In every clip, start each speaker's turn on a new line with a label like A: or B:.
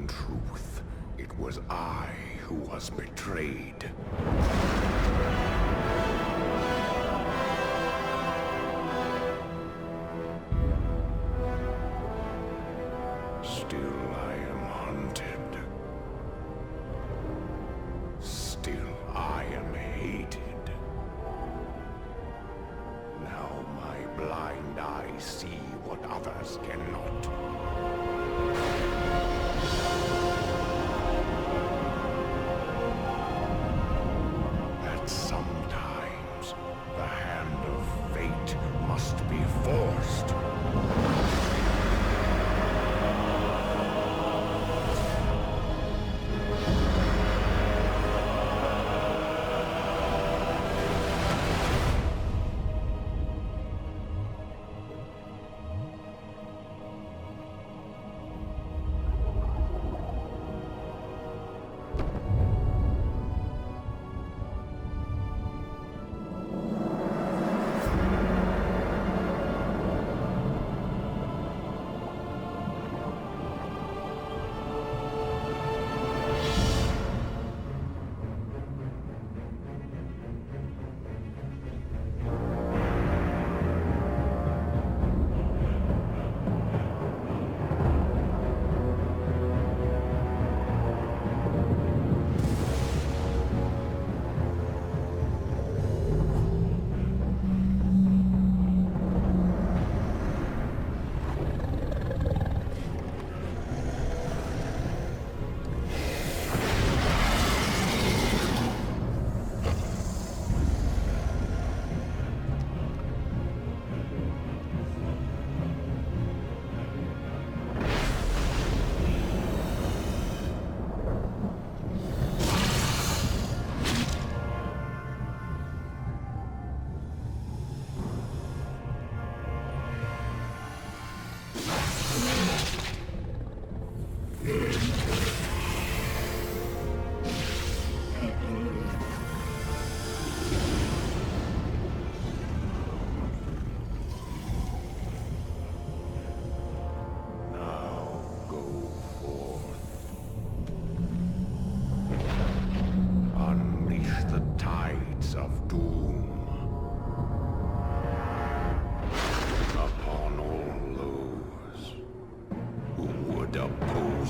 A: In truth, it was I who was betrayed. Still I am hunted. Still I am hated. Now my blind eyes see what others cannot. That sometimes the hand of fate must be forced.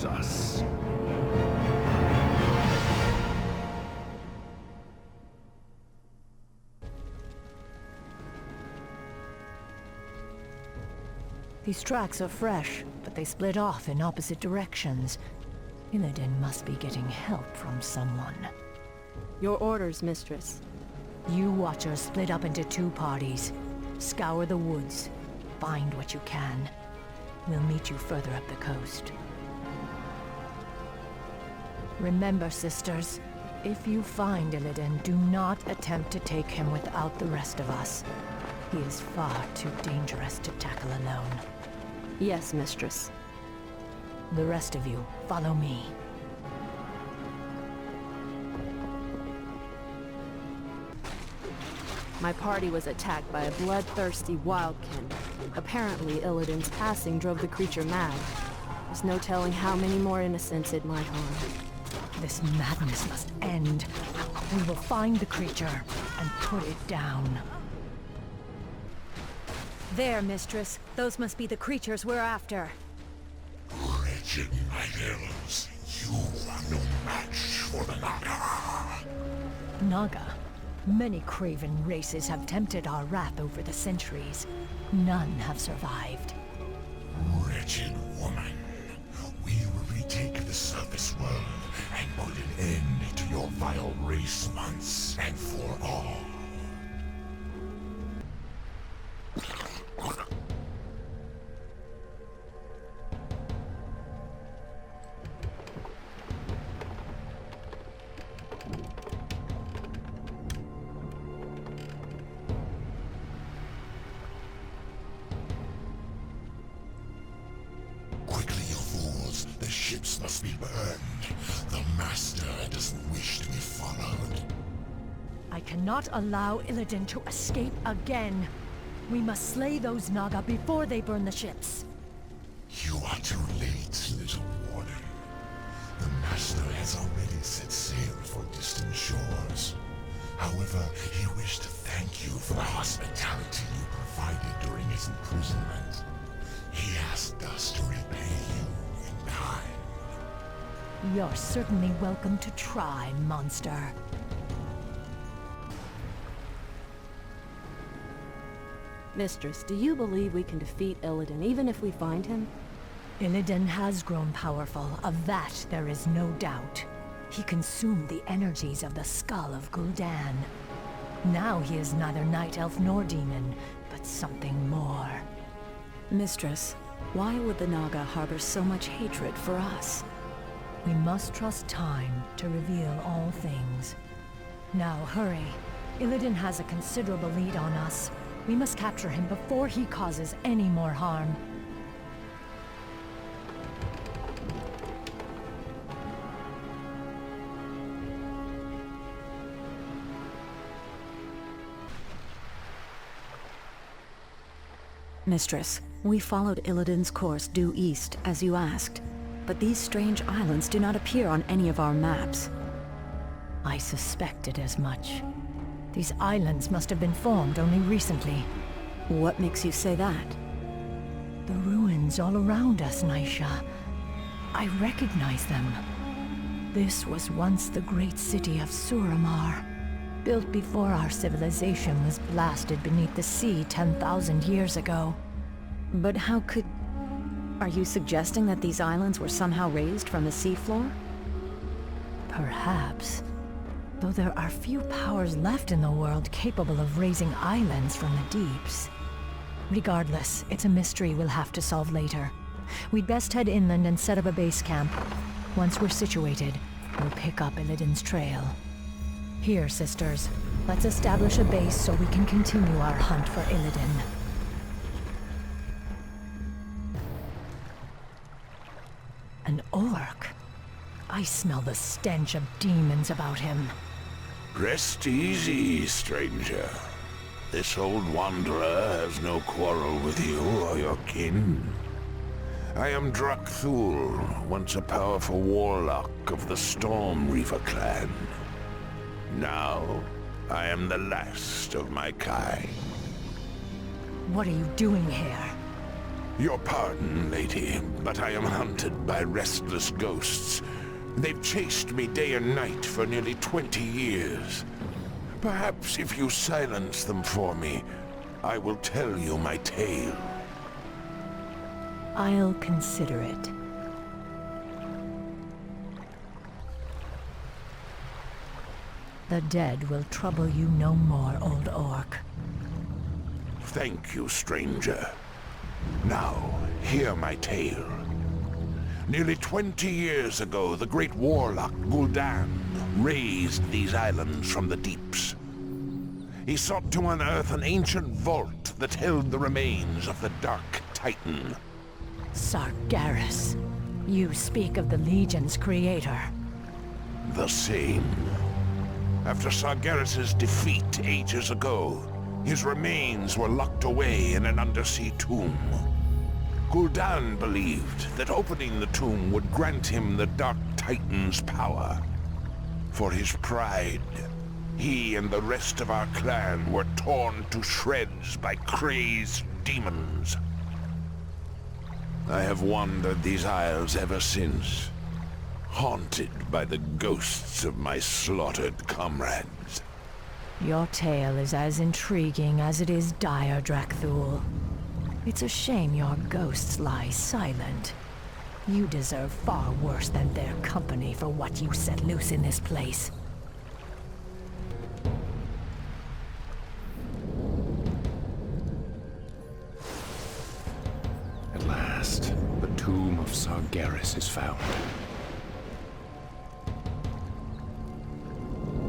A: Us.
B: These tracks are fresh, but they split off in opposite directions. Illidan must be getting help from someone.
C: Your orders, mistress.
B: You Watchers split up into two parties. Scour the woods. Find what you can. We'll meet you further up the coast. Remember, sisters, if you find Illidan, do not attempt to take him without the rest of us. He is far too dangerous to tackle alone.
C: Yes, mistress.
B: The rest of you, follow me.
C: My party was attacked by a bloodthirsty wildkin. Apparently, Illidan's passing drove the creature mad. There's no telling how many more innocents it might harm.
B: This madness must end. We will find the creature and put it down. There, mistress. Those must be the creatures we're after.
D: Wretched night elves, you are no match for the Naga.
B: Naga? Many craven races have tempted our wrath over the centuries. None have survived.
D: Wretched woman, we will retake the surface world and put an end to your vile race once and for all. Quickly, you fools. The ships must be burned. The Master doesn't wish to be followed.
B: I cannot allow Illidan to escape again. We must slay those Naga before they burn the ships.
D: You are too late, little warden. The Master has already set sail for distant shores. However, he wished to thank you for the hospitality you provided during his imprisonment. He asked us to repay you in kind.
B: You're certainly welcome to try, monster.
C: Mistress, do you believe we can defeat Illidan even if we find him?
B: Illidan has grown powerful, of that there is no doubt. He consumed the energies of the skull of Gul'dan. Now he is neither night elf nor demon, but something more.
E: Mistress, why would the Naga harbor so much hatred for us?
B: We must trust time to reveal all things. Now hurry. Illidan has a considerable lead on us. We must capture him before he causes any more harm.
E: Mistress, we followed Illidan's course due east, as you asked. But these strange islands do not appear on any of our maps.
B: I suspected as much. These islands must have been formed only recently.
E: What makes you say that?
B: The ruins all around us, Naisha. I recognize them. This was once the great city of Suramar, built before our civilization was blasted beneath the sea 10,000 years ago.
E: But how could... Are you suggesting that these islands were somehow raised from the seafloor?
B: Perhaps. Though there are few powers left in the world capable of raising islands from the deeps. Regardless, it's a mystery we'll have to solve later. We'd best head inland and set up a base camp. Once we're situated, we'll pick up Illidan's trail. Here, sisters, let's establish a base so we can continue our hunt for Illidan. An orc? I smell the stench of demons about him.
A: Rest easy, stranger. This old wanderer has no quarrel with you or your kin. I am Drakthul, once a powerful warlock of the Storm Reaver clan. Now, I am the last of my kind.
B: What are you doing here?
A: Your pardon, lady, but I am hunted by restless ghosts. They've chased me day and night for nearly 20 years. Perhaps if you silence them for me, I will tell you my tale.
B: I'll consider it. The dead will trouble you no more, old orc.
A: Thank you, stranger. Now, hear my tale. Nearly 20 years ago, the great warlock Gul'dan raised these islands from the deeps. He sought to unearth an ancient vault that held the remains of the Dark Titan.
B: Sargeras. You speak of the Legion's creator.
A: The same. After Sargeras' defeat ages ago, his remains were locked away in an undersea tomb. Gul'dan believed that opening the tomb would grant him the Dark Titan's power. For his pride, he and the rest of our clan were torn to shreds by crazed demons. I have wandered these isles ever since, haunted by the ghosts of my slaughtered comrades.
B: Your tale is as intriguing as it is dire, Drakthul. It's a shame your ghosts lie silent. You deserve far worse than their company for what you set loose in this place.
F: At last, the tomb of Sargeras is found.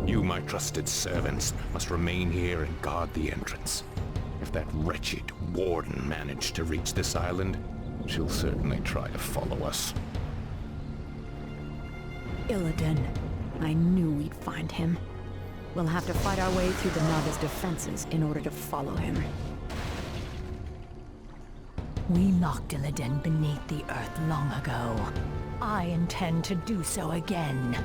F: You, my trusted servants, must remain here and guard the entrance. If that wretched warden managed to reach this island, she'll certainly try to follow us.
E: Illidan. I knew we'd find him. We'll have to fight our way through the Naga's defenses in order to follow him.
B: We locked Illidan beneath the earth long ago. I intend to do so again.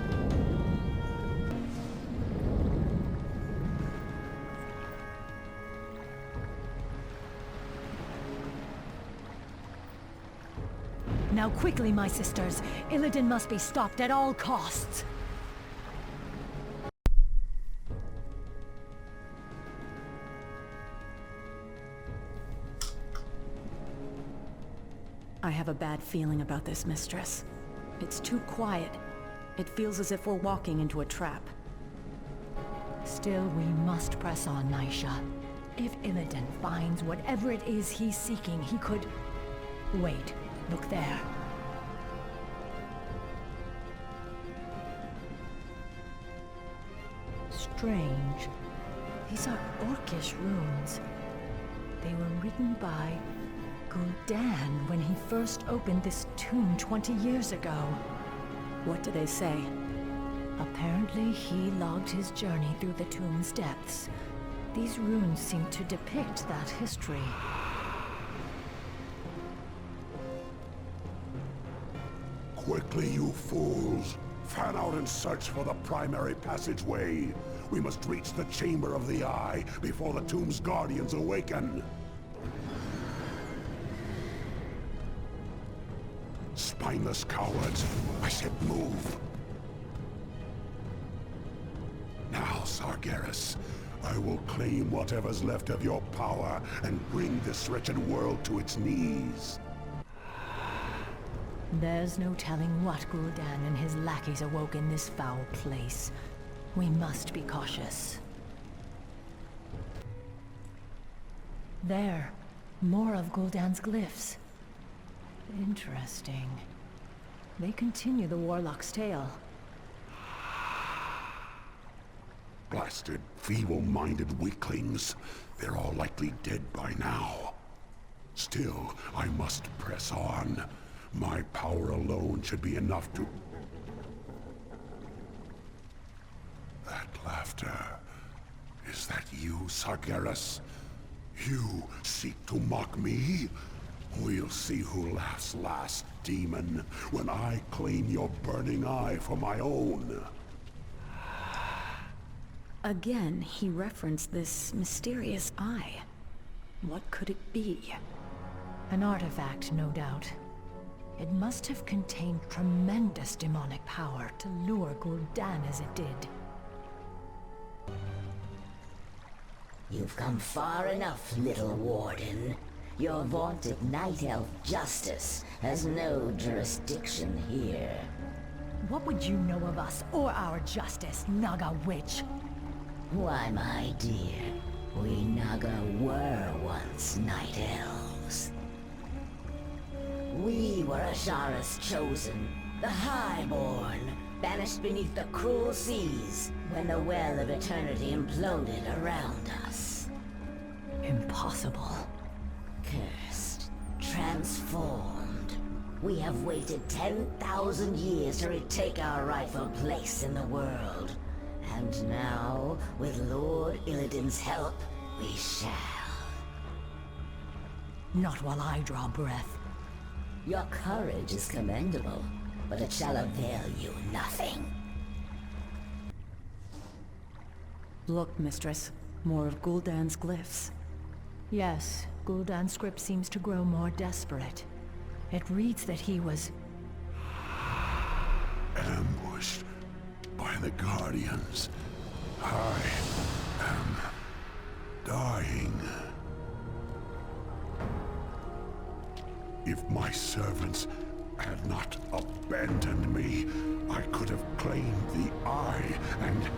B: Now quickly, my sisters. Illidan must be stopped at all costs.
E: I have a bad feeling about this, mistress. It's too quiet. It feels as if we're walking into a trap.
B: Still, we must press on, Naisha. If Illidan finds whatever it is he's seeking, he could... Wait, look there. Strange. These are Orcish runes. They were written by Gul'dan when he first opened this tomb 20 years ago.
E: What do they say?
B: Apparently, he logged his journey through the tomb's depths. These runes seem to depict that history.
G: Quickly, you fools! Fan out and search for the primary passageway. We must reach the Chamber of the Eye before the tomb's guardians awaken. Spineless cowards! I said move! Now, Sargeras, I will claim whatever's left of your power and bring this wretched world to its knees.
B: There's no telling what Gul'dan and his lackeys awoke in this foul place. We must be cautious. There. More of Gul'dan's glyphs. Interesting. They continue the Warlock's tale.
G: Blasted, feeble-minded weaklings. They're all likely dead by now. Still, I must press on. My power alone should be enough to... That laughter... Is that you, Sargeras? You seek to mock me? We'll see who laughs last, demon, when I claim your burning eye for my own.
E: Again, he referenced this mysterious eye. What could it be?
B: An artifact, no doubt. It must have contained tremendous demonic power to lure Gul'dan as it did.
H: You've come far enough, little warden. Your vaunted night elf justice has no jurisdiction here.
B: What would you know of us or our justice, Naga witch?
H: Why, my dear, we Naga were once night elves. We were Ashara's chosen, the Highborn, banished beneath the cruel seas when the Well of Eternity imploded around us.
B: Impossible.
H: Cursed, transformed. We have waited 10,000 years to retake our rightful place in the world. And now, with Lord Illidan's help, we shall.
B: Not while I draw breath.
H: Your courage is commendable, but it shall avail you nothing.
E: Look, mistress. More of Gul'dan's glyphs.
B: Yes, Gul'dan's script seems to grow more desperate. It reads that he was...
G: Ambushed by the Guardians. I am dying. If my servants had not abandoned me, I could have claimed the Eye and...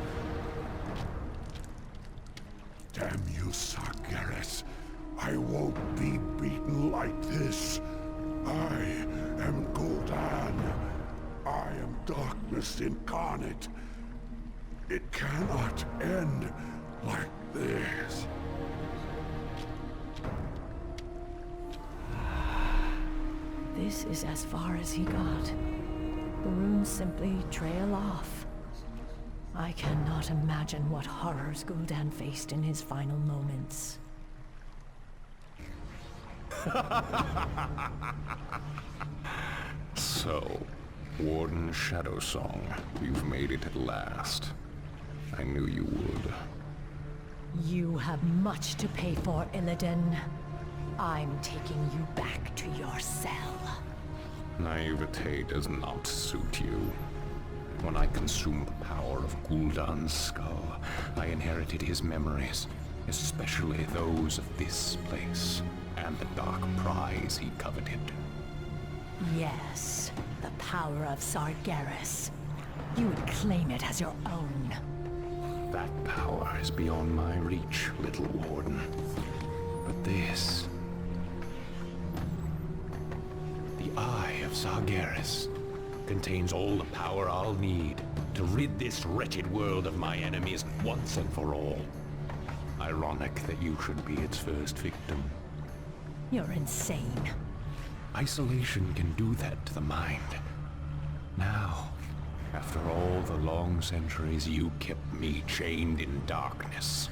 G: Damn you, Sargeras. I won't be beaten like this. I am Gul'dan. I am darkness incarnate. It cannot end like this.
B: This is as far as he got. The runes simply trail off. I cannot imagine what horrors Gul'dan faced in his final moments.
F: So, Warden Shadowsong, you've made it at last. I knew you would.
B: You have much to pay for, Illidan. I'm taking you back to your cell.
F: Naivete does not suit you. When I consumed the power of Gul'dan's skull, I inherited his memories, especially those of this place, and the dark prize he coveted.
B: Yes, the power of Sargeras. You would claim it as your own.
F: That power is beyond my reach, little warden. But this... the Eye of Sargeras contains all the power I'll need to rid this wretched world of my enemies once and for all. Ironic that you should be its first victim.
B: You're insane.
F: Isolation can do that to the mind. Now, after all the long centuries you kept me chained in darkness,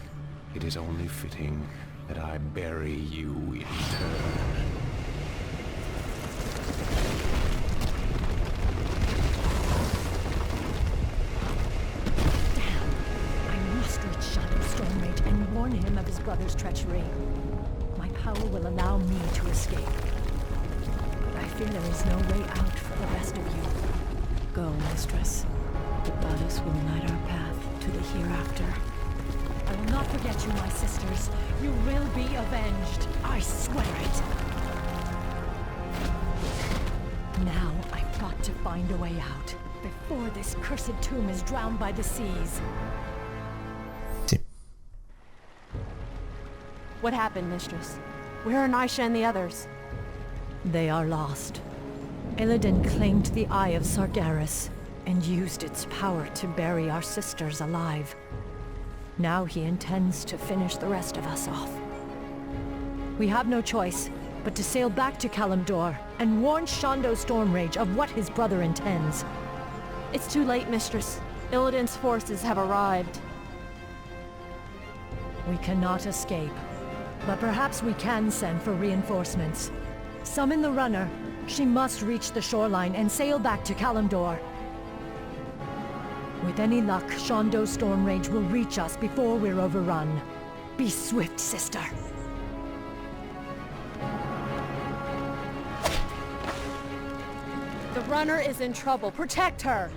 F: it is only fitting that I bury you in turn.
B: Warn him of his brother's treachery. My power will allow me to escape. But I fear there is no way out for the rest of you.
E: Go, mistress. The goddess will light our path to the hereafter.
B: I will not forget you, my sisters. You will be avenged. I swear it. Now I've got to find a way out before this cursed tomb is drowned by the seas.
C: What happened, mistress? Where are Naisha and the others?
B: They are lost. Illidan claimed the Eye of Sargeras and used its power to bury our sisters alive. Now he intends to finish the rest of us off. We have no choice but to sail back to Kalimdor and warn Shondo Stormrage of what his brother intends.
C: It's too late, mistress. Illidan's forces have arrived.
B: We cannot escape. But perhaps we can send for reinforcements. Summon the runner. She must reach the shoreline and sail back to Kalimdor. With any luck, Shondo Stormrage will reach us before we're overrun. Be swift, sister.
C: The runner is in trouble. Protect her!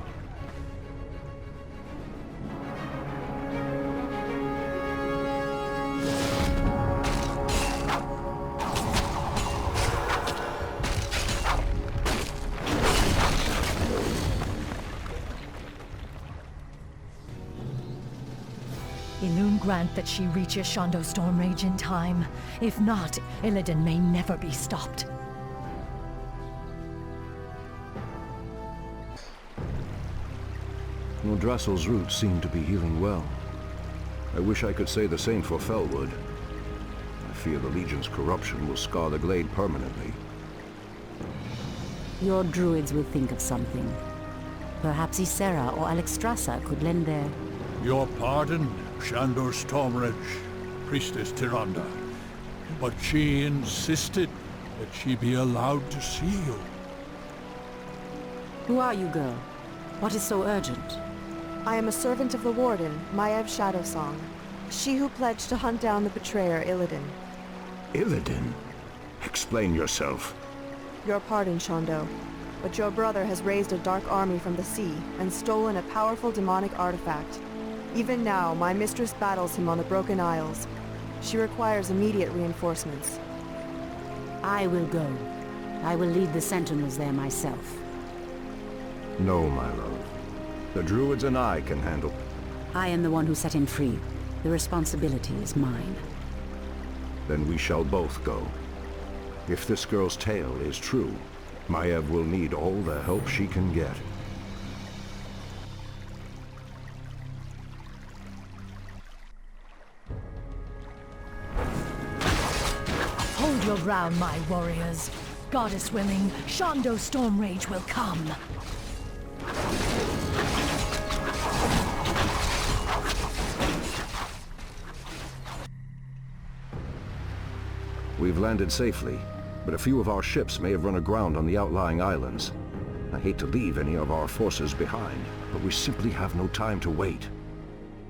B: Illume grant that she reaches Shondo Stormrage in time. If not, Illidan may never be stopped.
I: Dressel's roots seem to be healing well. I wish I could say the same for Felwood. I fear the Legion's corruption will scar the glade permanently.
E: Your druids will think of something. Perhaps Ysera or Alexstrasza could lend their...
J: Your pardon, Shandor Stormrage, Priestess Tyrande. But she insisted that she be allowed to see you.
E: Who are you, girl? What is so urgent?
C: I am a servant of the Warden, Maiev Shadowsong. She who pledged to hunt down the betrayer, Illidan.
I: Illidan? Explain yourself.
C: Your pardon, Shondo. But your brother has raised a dark army from the sea and stolen a powerful demonic artifact. Even now, my mistress battles him on the Broken Isles. She requires immediate reinforcements.
E: I will go. I will lead the sentinels there myself.
I: No, my love. The druids and I can handle...
E: I am the one who set him free. The responsibility is mine.
I: Then we shall both go. If this girl's tale is true, Maiev will need all the help she can get.
B: Hold your ground, my warriors. Goddess willing, Shondo Stormrage will come.
I: We've landed safely, but a few of our ships may have run aground on the outlying islands. I hate to leave any of our forces behind, but we simply have no time to wait.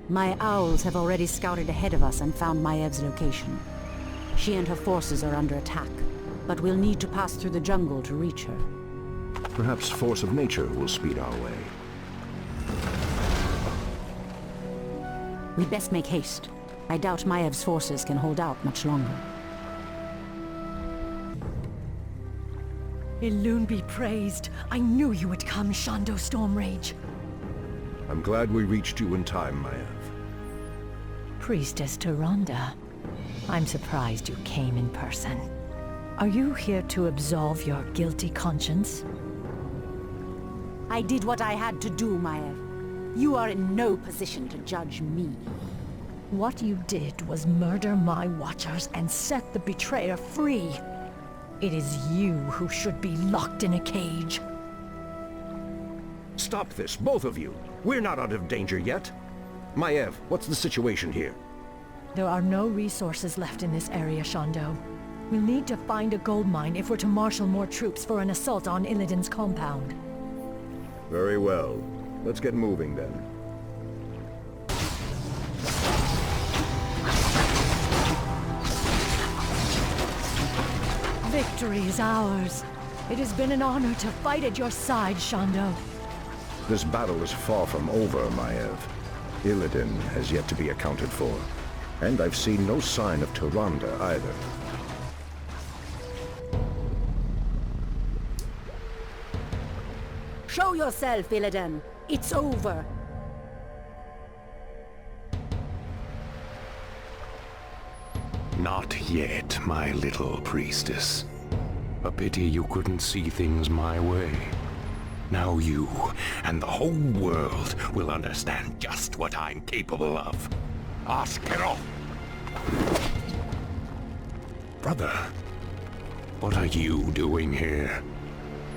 E: My owls have already scouted ahead of us and found Maev's location. She and her forces are under attack, but we'll need to pass through the jungle to reach her.
I: Perhaps force of nature will speed our way.
E: We'd best make haste. I doubt Maev's forces can hold out much longer.
B: Elune be praised. I knew you would come, Shondo Stormrage.
I: I'm glad we reached you in time, Maev.
B: Priestess Tyrande. I'm surprised you came in person. Are you here to absolve your guilty conscience?
E: I did what I had to do, Maev. You are in no position to judge me.
B: What you did was murder my watchers and set the betrayer free. It is you who should be locked in a cage.
I: Stop this, both of you! We're not out of danger yet! Maev, what's the situation here?
B: There are no resources left in this area, Shondo. We'll need to find a gold mine if we're to marshal more troops for an assault on Illidan's compound.
I: Very well. Let's get moving then.
B: Victory is ours. It has been an honor to fight at your side, Shondo.
I: This battle is far from over, Maev. Illidan has yet to be accounted for. And I've seen no sign of Tyrande either.
E: Show yourself, Illidan! It's over!
F: Not yet, my little priestess. A pity you couldn't see things my way. Now you and the whole world will understand just what I'm capable of.
A: Askero!
F: Brother, what are you doing here?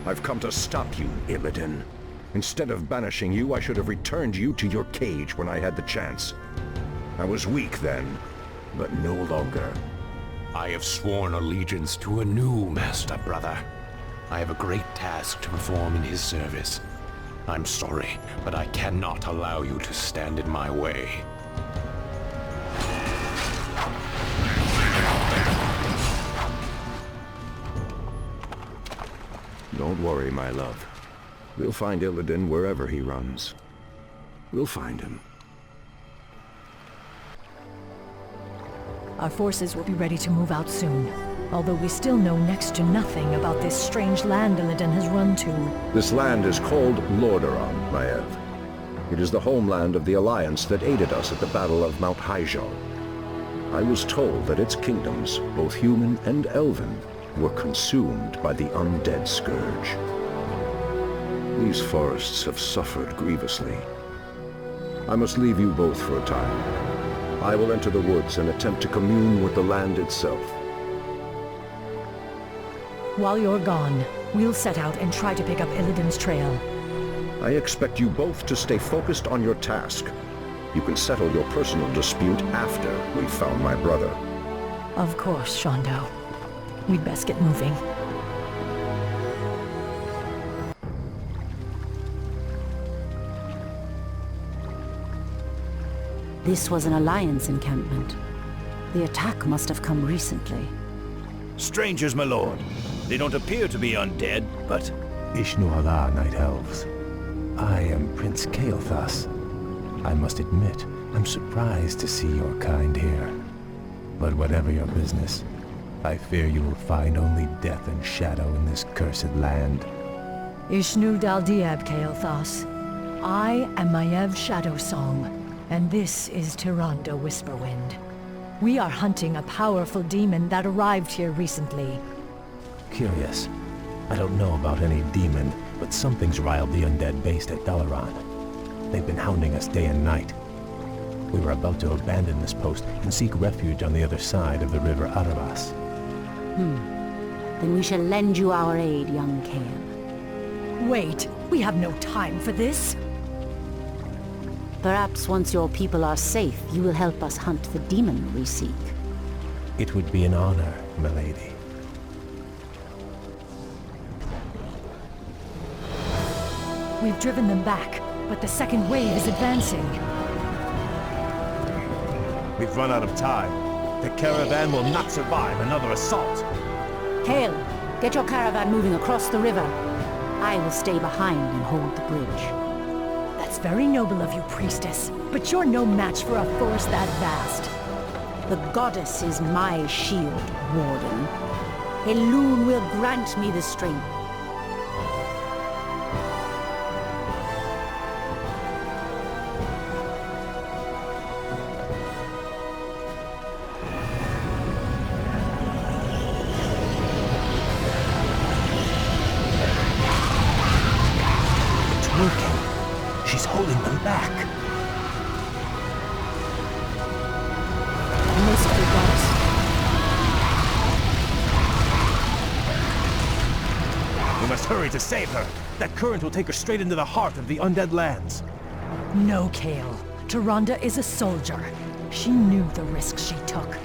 I: I've come to stop you, Illidan. Instead of banishing you, I should have returned you to your cage when I had the chance. I was weak then, but no longer.
F: I have sworn allegiance to a new master, brother. I have a great task to perform in his service. I'm sorry, but I cannot allow you to stand in my way.
I: Don't worry, my love. We'll find Illidan wherever he runs. We'll find him.
B: Our forces will be ready to move out soon, although we still know next to nothing about this strange land Illidan has run to.
I: This land is called Lordaeron, Maev. It is the homeland of the Alliance that aided us at the Battle of Mount Hyjal. I was told that its kingdoms, both human and elven, were consumed by the undead scourge. These forests have suffered grievously. I must leave you both for a time. I will enter the woods and attempt to commune with the land itself.
B: While you're gone, we'll set out and try to pick up Illidan's trail.
I: I expect you both to stay focused on your task. You can settle your personal dispute after we've found my brother.
B: Of course, Shondo. We'd best get moving.
E: This was an Alliance encampment. The attack must have come recently.
K: Strangers, my lord. They don't appear to be undead, but...
L: Ishnu Allah, Night Elves. I am Prince Kael'thas. I must admit, I'm surprised to see your kind here. But whatever your business, I fear you will find only death and shadow in this cursed land.
B: Ishnu Daldiab Kael'thas. I am Maiev Shadowsong, and this is Tyrande Whisperwind. We are hunting a powerful demon that arrived here recently.
L: Curious. I don't know about any demon, but something's riled the undead based at Dalaran. They've been hounding us day and night. We were about to abandon this post and seek refuge on the other side of the river Arabas.
E: Then we shall lend you our aid, young Kael.
B: Wait, we have no time for this.
E: Perhaps once your people are safe, you will help us hunt the demon we seek.
L: It would be an honor, milady.
B: We've driven them back, but the second wave is advancing.
M: We've run out of time. The caravan will not survive another assault.
E: Kale, get your caravan moving across the river. I will stay behind and hold the bridge.
B: That's very noble of you, priestess, but you're no match for a force that vast.
E: The goddess is my shield, Warden. Elune will grant me the strength.
L: It's working. She's holding them back.
B: Merciful goddess.
M: We must hurry to save her. That current will take her straight into the heart of the undead lands.
B: No, Kale. Tyrande is a soldier. She knew the risks she took.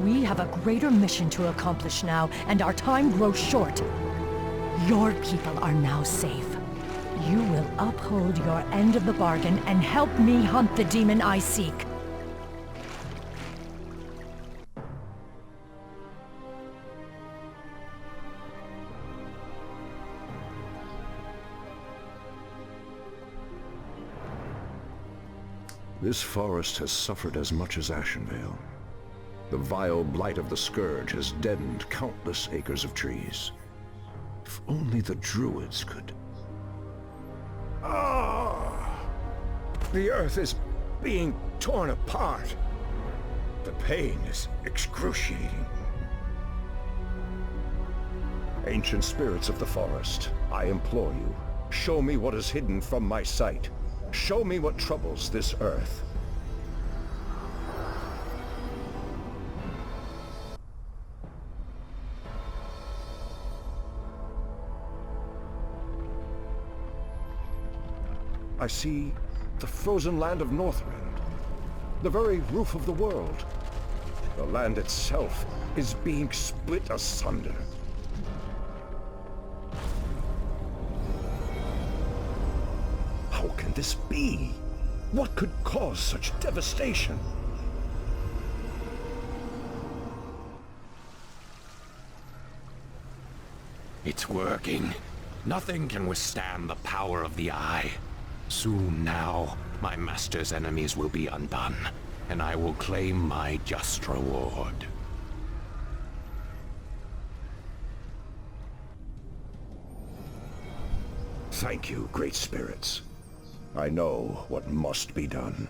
B: We have a greater mission to accomplish now, and our time grows short. Your people are now safe. You will uphold your end of the bargain and help me hunt the demon I seek.
I: This forest has suffered as much as Ashenvale. The vile blight of the Scourge has deadened countless acres of trees. If only the druids could... The earth is being torn apart. The pain is excruciating. Ancient spirits of the forest, I implore you, show me what is hidden from my sight. Show me what troubles this earth. I see the frozen land of Northrend, the very roof of the world. The land itself is being split asunder. How can this be? What could cause such devastation?
F: It's working. Nothing can withstand the power of the Eye. Soon now, my master's enemies will be undone, and I will claim my just reward.
I: Thank you, great spirits. I know what must be done.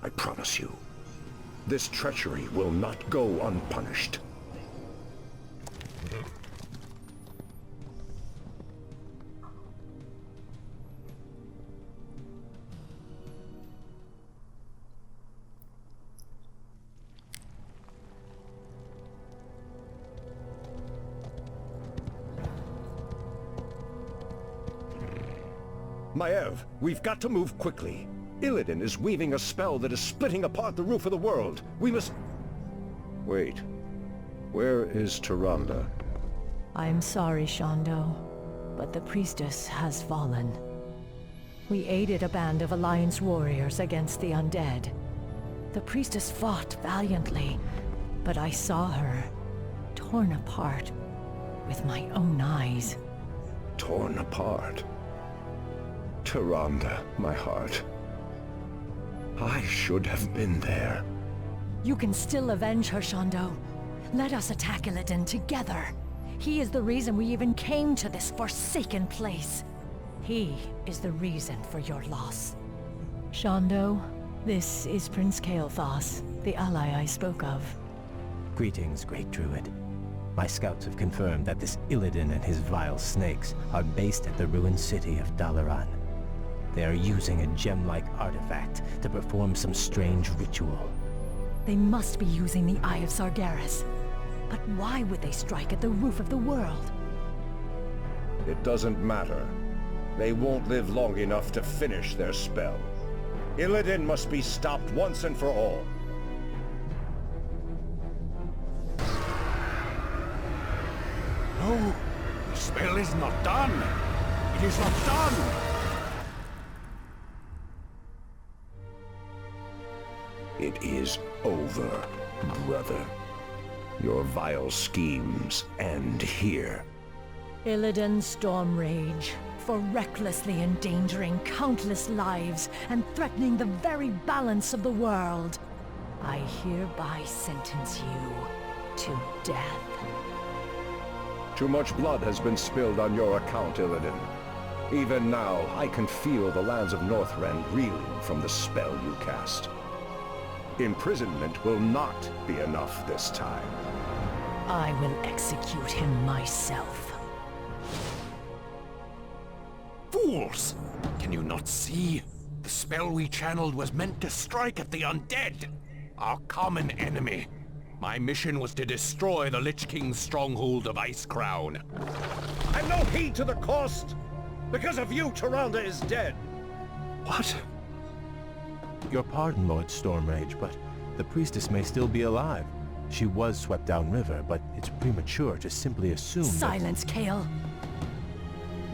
I: I promise you, this treachery will not go unpunished. Maev, we've got to move quickly. Illidan is weaving a spell that is splitting apart the roof of the world. We must... Wait. Where is Tyrande?
B: I'm sorry, Shondo, but the priestess has fallen. We aided a band of Alliance warriors against the undead. The priestess fought valiantly, but I saw her torn apart with my own eyes.
I: Torn apart? Tyrande, my heart. I should have been there.
B: You can still avenge her, Shondo. Let us attack Illidan together. He is the reason we even came to this forsaken place. He is the reason for your loss. Shondo, this is Prince Kael'thas, the ally I spoke of.
L: Greetings, Great Druid. My scouts have confirmed that this Illidan and his vile snakes are based at the ruined city of Dalaran. They are using a gem-like artifact to perform some strange ritual.
B: They must be using the Eye of Sargeras. But why would they strike at the roof of the world?
I: It doesn't matter. They won't live long enough to finish their spell. Illidan must be stopped once and for all.
A: No, the spell is not done. It is not done.
I: It is over, brother. Your vile schemes end here.
B: Illidan Stormrage, for recklessly endangering countless lives and threatening the very balance of the world, I hereby sentence you to death.
I: Too much blood has been spilled on your account, Illidan. Even now, I can feel the lands of Northrend reeling from the spell you cast. Imprisonment will not be enough this time.
B: I will execute him myself.
F: Fools! Can you not see? The spell we channeled was meant to strike at the undead, our common enemy. My mission was to destroy the Lich King's stronghold of Icecrown.
K: I'm no heed to the cost! Because of you, Tyrande is dead!
F: What?
L: Your pardon, Lord Stormrage, but the priestess may still be alive. She was swept downriver, but it's premature to simply assume that...
B: Silence, Kale.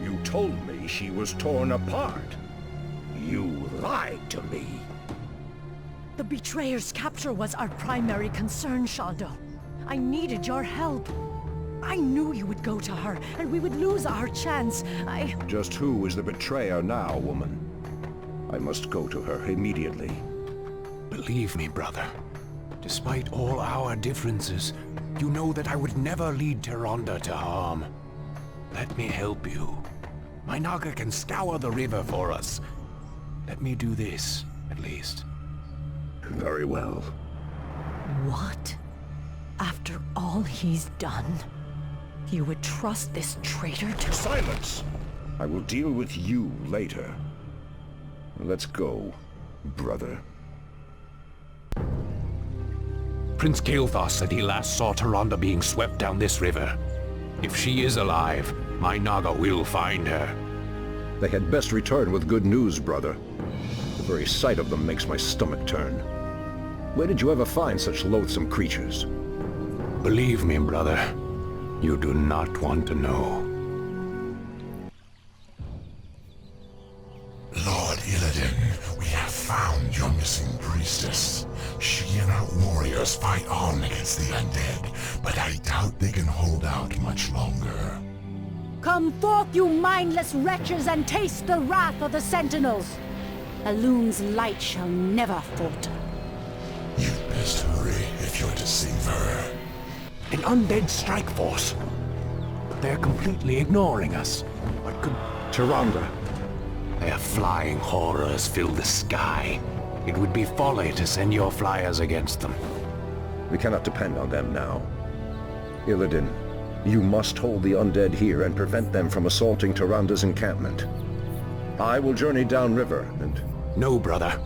I: You told me she was torn apart. You lied to me.
B: The Betrayer's capture was our primary concern, Shondo. I needed your help. I knew you would go to her, and we would lose our chance.
I: Just who is the betrayer now, woman? I must go to her immediately.
F: Believe me, brother. Despite all our differences, you know that I would never lead Tyrande to harm. Let me help you. My Naga can scour the river for us. Let me do this, at least.
I: Very well.
B: What? After all he's done, you would trust this traitor to...
I: Silence! I will deal with you later. Let's go, brother.
F: Prince Kael'thas said he last saw Tyrande being swept down this river. If she is alive, my Naga will find her.
I: They had best return with good news, brother. The very sight of them makes my stomach turn. Where did you ever find such loathsome creatures?
F: Believe me, brother, you do not want to know.
D: Lord Illidan, we have found your missing priestess. She and her warriors fight on against the undead, but I doubt they can hold out much longer.
E: Come forth, you mindless wretches, and taste the wrath of the Sentinels! Elun's light shall never falter.
D: You'd best hurry if you're to save her.
F: An undead strike force. They're completely ignoring us. What could...
I: Tyrande.
F: Their flying horrors fill the sky. It would be folly to send your flyers against them.
I: We cannot depend on them now. Illidan, you must hold the undead here and prevent them from assaulting Tyrande's encampment. I will journey downriver and...
F: No, brother.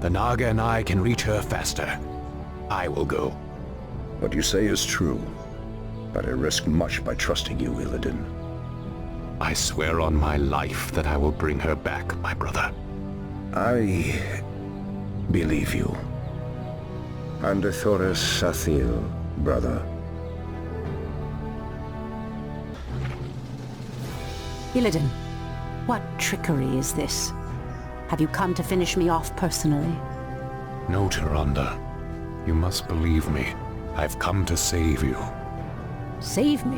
F: The Naga and I can reach her faster. I will go.
I: What you say is true, but I risk much by trusting you, Illidan.
F: I swear on my life that I will bring her back, my brother.
I: I believe you. Andethoris Sathil, brother.
E: Illidan, what trickery is this? Have you come to finish me off personally?
F: No, Tyrande. You must believe me. I've come to save you.
E: Save me?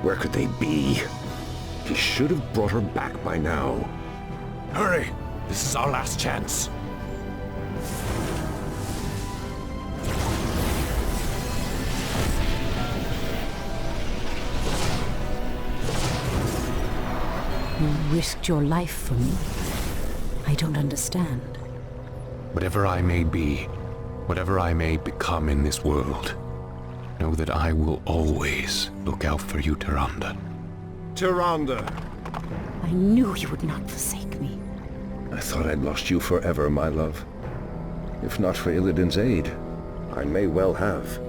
I: Where could they be? He should have brought her back by now.
F: Hurry! This is our last chance.
E: You risked your life for me. I don't understand.
F: Whatever I may be, whatever I may become in this world, know that I will always look out for you, Tyrande.
I: Tyrande!
E: I knew you would not forsake me.
I: I thought I'd lost you forever, my love. If not for Illidan's aid, I may well have.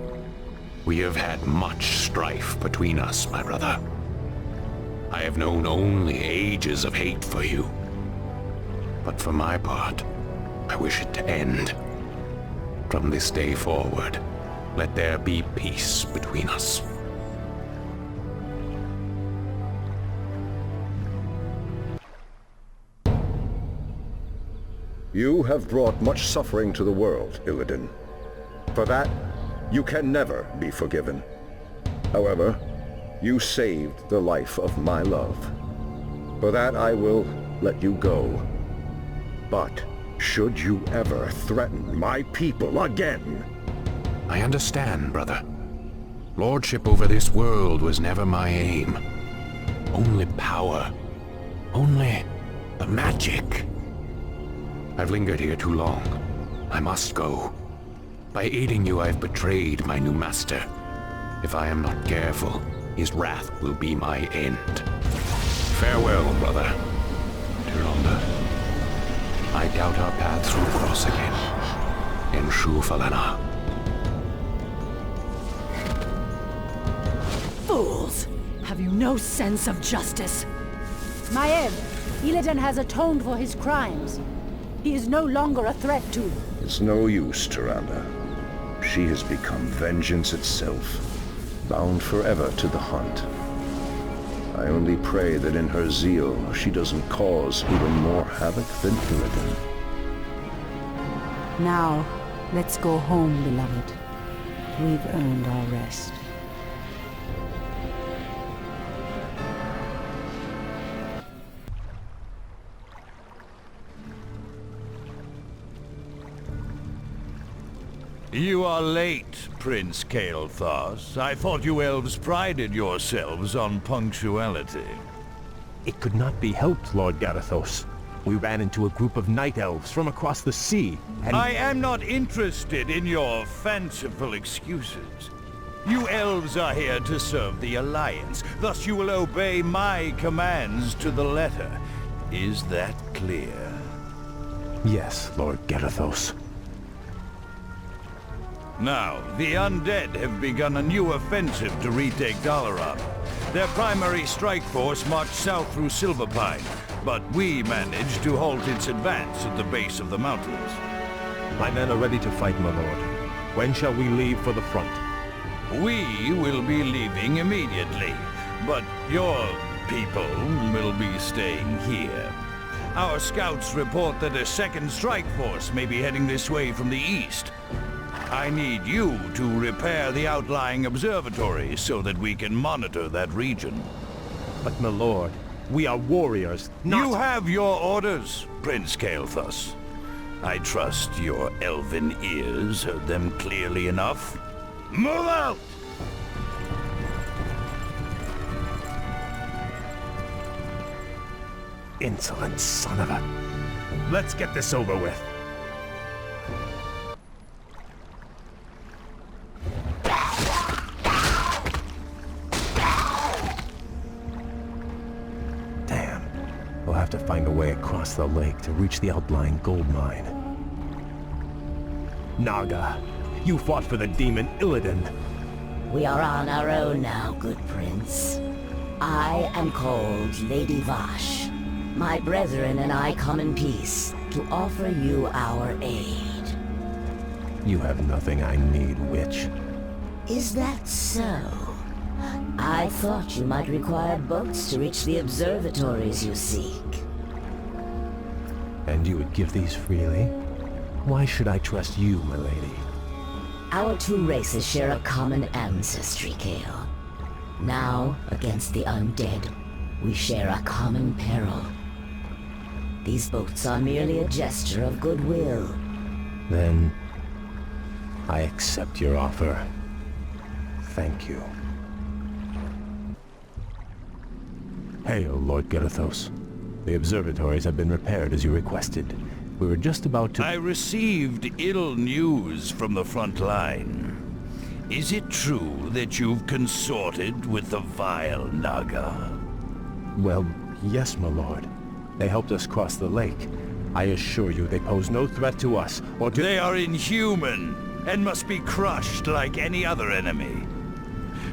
F: We have had much strife between us, my brother. I have known only ages of hate for you. But for my part, I wish it to end. From this day forward, let there be peace between us.
I: You have brought much suffering to the world, Illidan. For that, you can never be forgiven. However, you saved the life of my love. For that I will let you go. But should you ever threaten my people again...
F: I understand, brother. Lordship over this world was never my aim. Only power. Only the magic. I've lingered here too long. I must go. By aiding you, I've betrayed my new master. If I am not careful, his wrath will be my end. Farewell, brother. Tyrande. I doubt our paths will cross again. In Shufalana.
B: Fools! Have you no sense of justice?
E: Maiev, Illidan has atoned for his crimes. He is no longer a threat to...
I: It's no use, Tyrande. She has become vengeance itself, bound forever to the hunt. I only pray that in her zeal, she doesn't cause even more havoc than Illidan.
E: Now, let's go home, beloved. We've earned our rest.
J: You are late, Prince Kael'thas. I thought you elves prided yourselves on punctuality.
M: It could not be helped, Lord Garithos. We ran into a group of night elves from across the sea, and...
J: I am not interested in your fanciful excuses. You elves are here to serve the Alliance, thus you will obey my commands to the letter. Is that clear?
M: Yes, Lord Garithos.
J: Now, the undead have begun a new offensive to retake Dalaran. Their primary strike force marched south through Silverpine, but we managed to halt its advance at the base of the mountains.
M: My men are ready to fight, my lord. When shall we leave for the front?
J: We will be leaving immediately, but your people will be staying here. Our scouts report that a second strike force may be heading this way from the east. I need you to repair the outlying observatory so that we can monitor that region.
M: But, my lord, we are warriors, not...
J: You have your orders, Prince Kael'thas. I trust your elven ears heard them clearly enough. Move out!
M: Insolent son of a... Let's get this over with. We'll have to find a way across the lake to reach the outlying gold mine. Naga, you fought for the demon Illidan.
H: We are on our own now, good prince. I am called Lady Vash. My brethren and I come in peace to offer you our aid.
M: You have nothing I need, witch.
H: Is that so? I thought you might require boats to reach the observatories you seek.
M: And you would give these freely? Why should I trust you, my lady?
H: Our two races share a common ancestry, Kael. Now, against the undead, we share a common peril. These boats are merely a gesture of goodwill.
M: Then, I accept your offer. Thank you. Hail, Lord Garithos. The observatories have been repaired as you requested. We were just about to...
J: I received ill news from the front line. Is it true that you've consorted with the vile Naga?
M: Well, yes, my lord. They helped us cross the lake. I assure you they pose no threat to us, or to...
J: They are inhuman, and must be crushed like any other enemy.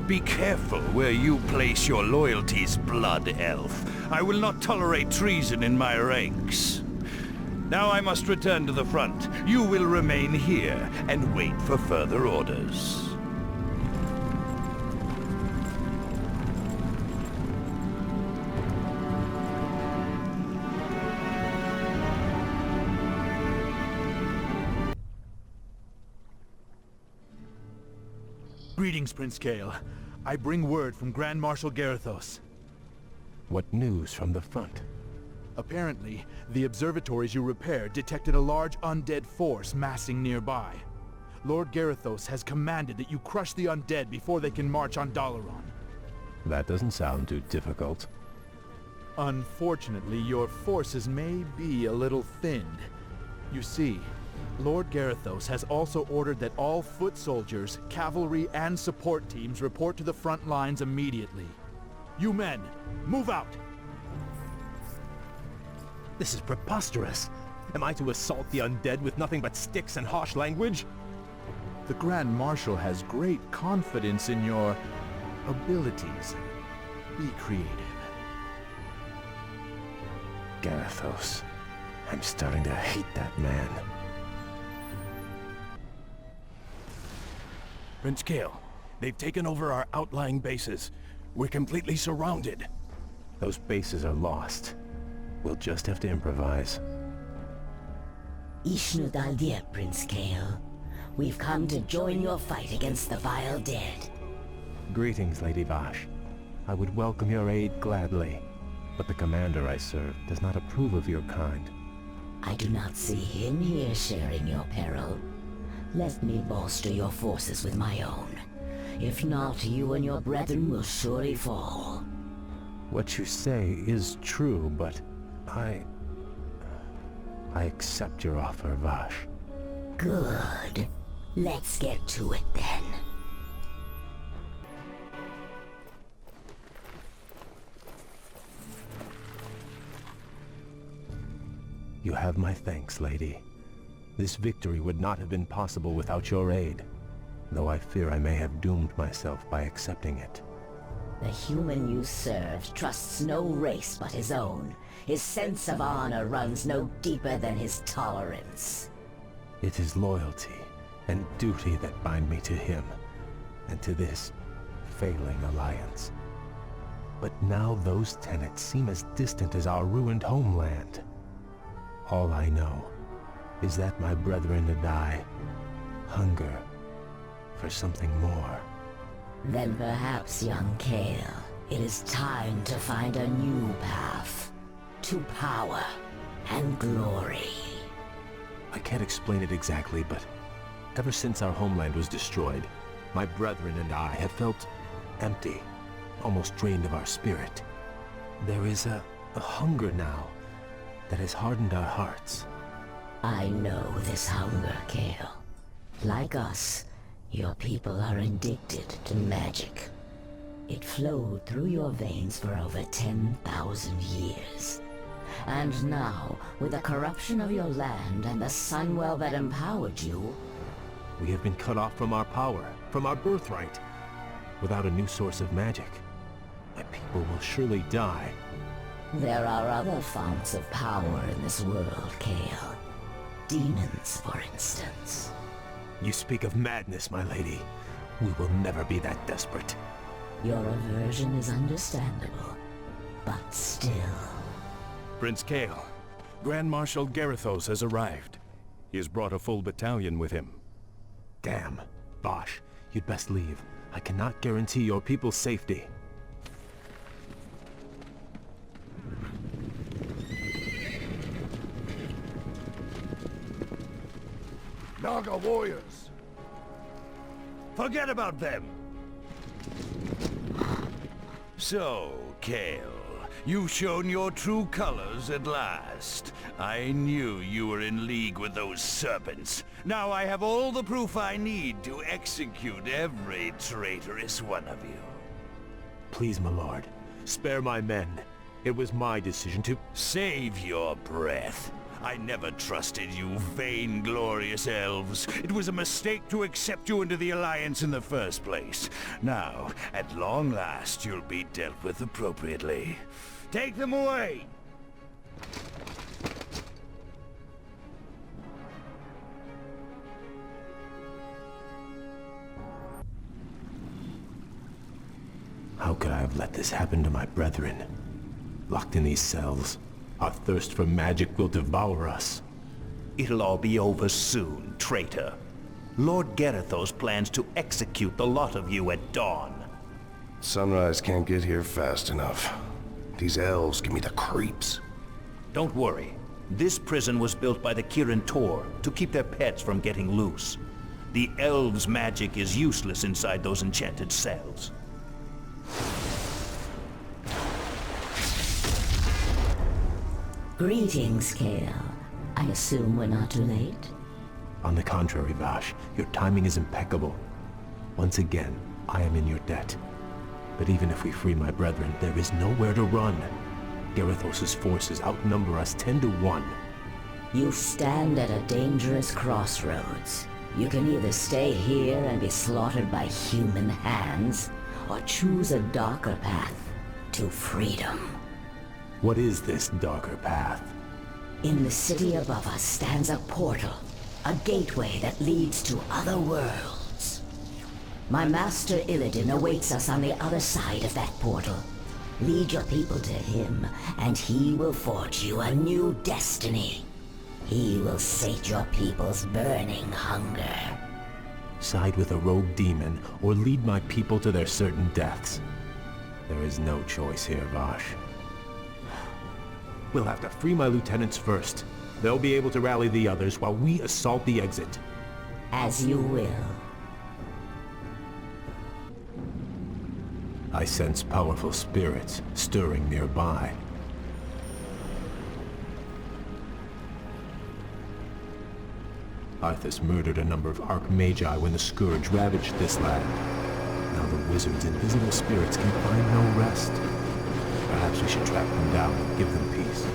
J: Be careful where you place your loyalties, Blood Elf. I will not tolerate treason in my ranks. Now I must return to the front. You will remain here and wait for further orders.
N: Greetings, Prince Kael. I bring word from Grand Marshal Garithos.
M: What news from the front?
N: Apparently, the observatories you repaired detected a large undead force massing nearby. Lord Garithos has commanded that you crush the undead before they can march on Dalaran.
M: That doesn't sound too difficult.
N: Unfortunately, your forces may be a little thinned. You see, Lord Garithos has also ordered that all foot soldiers, cavalry, and support teams report to the front lines immediately. You men, move out!
M: This is preposterous. Am I to assault the undead with nothing but sticks and harsh language?
N: The Grand Marshal has great confidence in your abilities. Be creative.
M: Garithos. I'm starting to hate that man.
K: Prince Kael, they've taken over our outlying bases. We're completely surrounded.
M: Those bases are lost. We'll just have to improvise.
H: Ishnu Daldir, Prince Kael. We've come to join your fight against the vile dead.
M: Greetings, Lady Vash. I would welcome your aid gladly, but the commander I serve does not approve of your kind.
H: I do not see him here sharing your peril. Let me bolster your forces with my own. If not, you and your brethren will surely fall.
M: What you say is true, but I accept your offer, Vash.
H: Good. Let's get to it then.
M: You have my thanks, lady. This victory would not have been possible without your aid, though I fear I may have doomed myself by accepting it.
H: The human you serve trusts no race but his own. His sense of honor runs no deeper than his tolerance.
M: It is loyalty and duty that bind me to him, and to this failing alliance. But now those tenets seem as distant as our ruined homeland. All I know is that my brethren and I hunger for something more.
H: Then perhaps, young Kael, it is time to find a new path to power and glory.
M: I can't explain it exactly, but ever since our homeland was destroyed, my brethren and I have felt empty, almost drained of our spirit. There is a hunger now that has hardened our hearts.
H: I know this hunger, Kael. Like us, your people are addicted to magic. It flowed through your veins for over 10,000 years. And now, with the corruption of your land and the Sunwell that empowered you,
M: we have been cut off from our power, from our birthright. Without a new source of magic, my people will surely die.
H: There are other founts of power in this world, Kael. Demons, for instance.
M: You speak of madness, my lady. We will never be that desperate.
H: Your aversion is understandable, but still.
K: Prince Kael, Grand Marshal Garithos has arrived. He has brought a full battalion with him.
M: Damn. Bosh, you'd best leave. I cannot guarantee your people's safety.
A: Naga warriors!
J: Forget about them! So, Kael, you've shown your true colors at last. I knew you were in league with those serpents. Now I have all the proof I need to execute every traitorous one of you.
M: Please, my lord, spare my men. It was my decision to...
J: Save your breath. I never trusted you vainglorious elves. It was a mistake to accept you into the Alliance in the first place. Now, at long last, you'll be dealt with appropriately. Take them away!
M: How could I have let this happen to my brethren? Locked in these cells, our thirst for magic will devour us.
K: It'll all be over soon, traitor.
J: Lord Garithos plans to execute the lot of you at dawn.
O: Sunrise can't get here fast enough. These elves give me the creeps.
J: Don't worry. This prison was built by the Kirin Tor to keep their pets from getting loose. The elves' magic is useless inside those enchanted cells.
H: Greetings, Kale. I assume we're not too late?
M: On the contrary, Vash, your timing is impeccable. Once again, I am in your debt. But even if we free my brethren, there is nowhere to run. Garithos' forces outnumber us 10 to 1.
H: You stand at a dangerous crossroads. You can either stay here and be slaughtered by human hands, or choose a darker path to freedom.
M: What is this darker path?
H: In the city above us stands a portal, a gateway that leads to other worlds. My master Illidan awaits us on the other side of that portal. Lead your people to him, and he will forge you a new destiny. He will sate your people's burning hunger.
M: Side with a rogue demon, or lead my people to their certain deaths. There is no choice here, Vash. We'll have to free my lieutenants first. They'll be able to rally the others while we assault the exit.
H: As you will.
M: I sense powerful spirits stirring nearby. Arthas murdered a number of Archmagi when the Scourge ravaged this land. Now the wizard's invisible spirits can find no rest. Perhaps we should track them down and give them peace.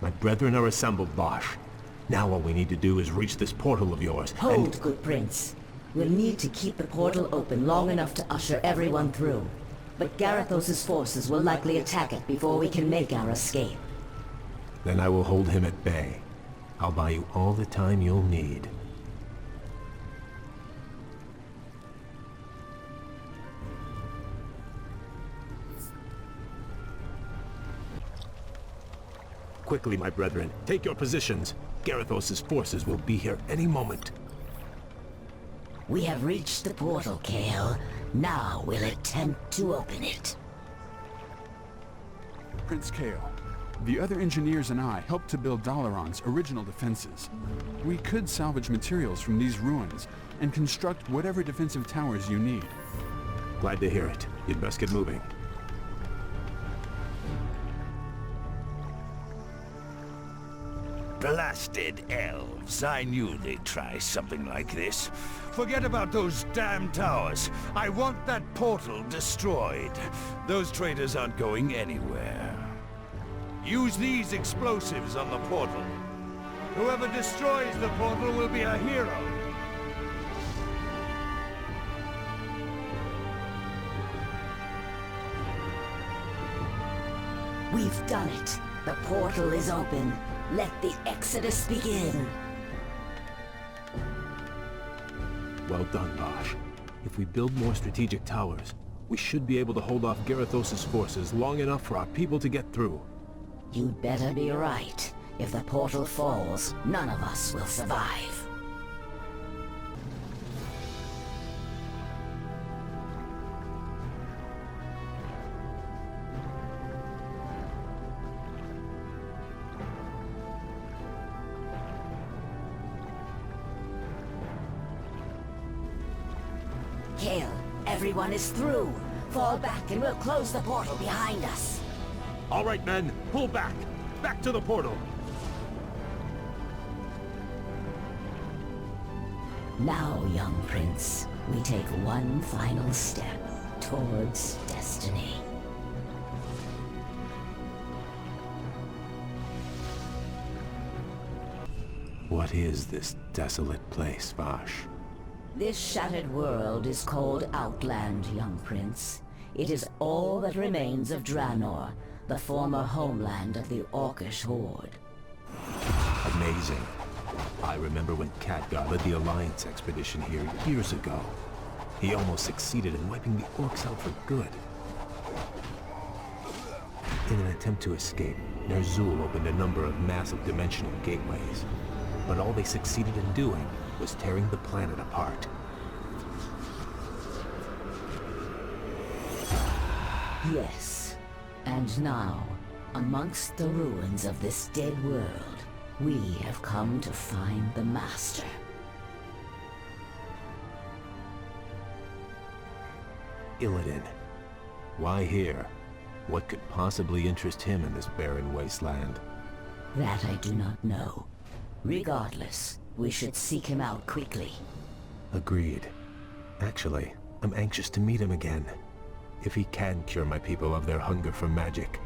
M: My brethren are assembled, Vash. Now all we need to do is reach this portal of yours.
H: Hold, good prince. We'll need to keep the portal open long enough to usher everyone through. But Garithos' forces will likely attack it before we can make our escape.
M: Then I will hold him at bay. I'll buy you all the time you'll need. Quickly, my brethren, take your positions. Garithos' forces will be here any moment.
H: We have reached the portal, Kale. Now we'll attempt to open it.
P: Prince Kale, the other engineers and I helped to build Dalaran's original defenses. We could salvage materials from these ruins and construct whatever defensive towers you need.
M: Glad to hear it. You'd best get moving.
J: Blasted elves. I knew they'd try something like this. Forget about those damn towers. I want that portal destroyed. Those traitors aren't going anywhere. Use these explosives on the portal. Whoever destroys the portal will be a hero.
H: We've done it. The portal is open. Let the exodus begin.
M: Well done, Vash. If we build more strategic towers, we should be able to hold off Garithos' forces long enough for our people to get through.
H: You'd better be right. If the portal falls, none of us will survive. Kale, everyone is through. Fall back and we'll close the portal behind us.
M: All right, men, pull back. Back to the portal.
H: Now, young prince, we take one final step towards destiny.
M: What is this desolate place, Vash?
H: This shattered world is called Outland, young prince. It is all that remains of Draenor, the former homeland of the Orcish Horde.
M: Amazing. I remember when Khadgar led the Alliance expedition here years ago. He almost succeeded in wiping the orcs out for good. In an attempt to escape, Ner'zhul opened a number of massive dimensional gateways. But all they succeeded in doing was tearing the planet apart.
H: Yes. And now, amongst the ruins of this dead world, we have come to find the Master.
M: Illidan. Why here? What could possibly interest him in this barren wasteland?
H: That I do not know. Regardless, we should seek him out quickly.
M: Agreed. Actually, I'm anxious to meet him again. If he can cure my people of their hunger for magic,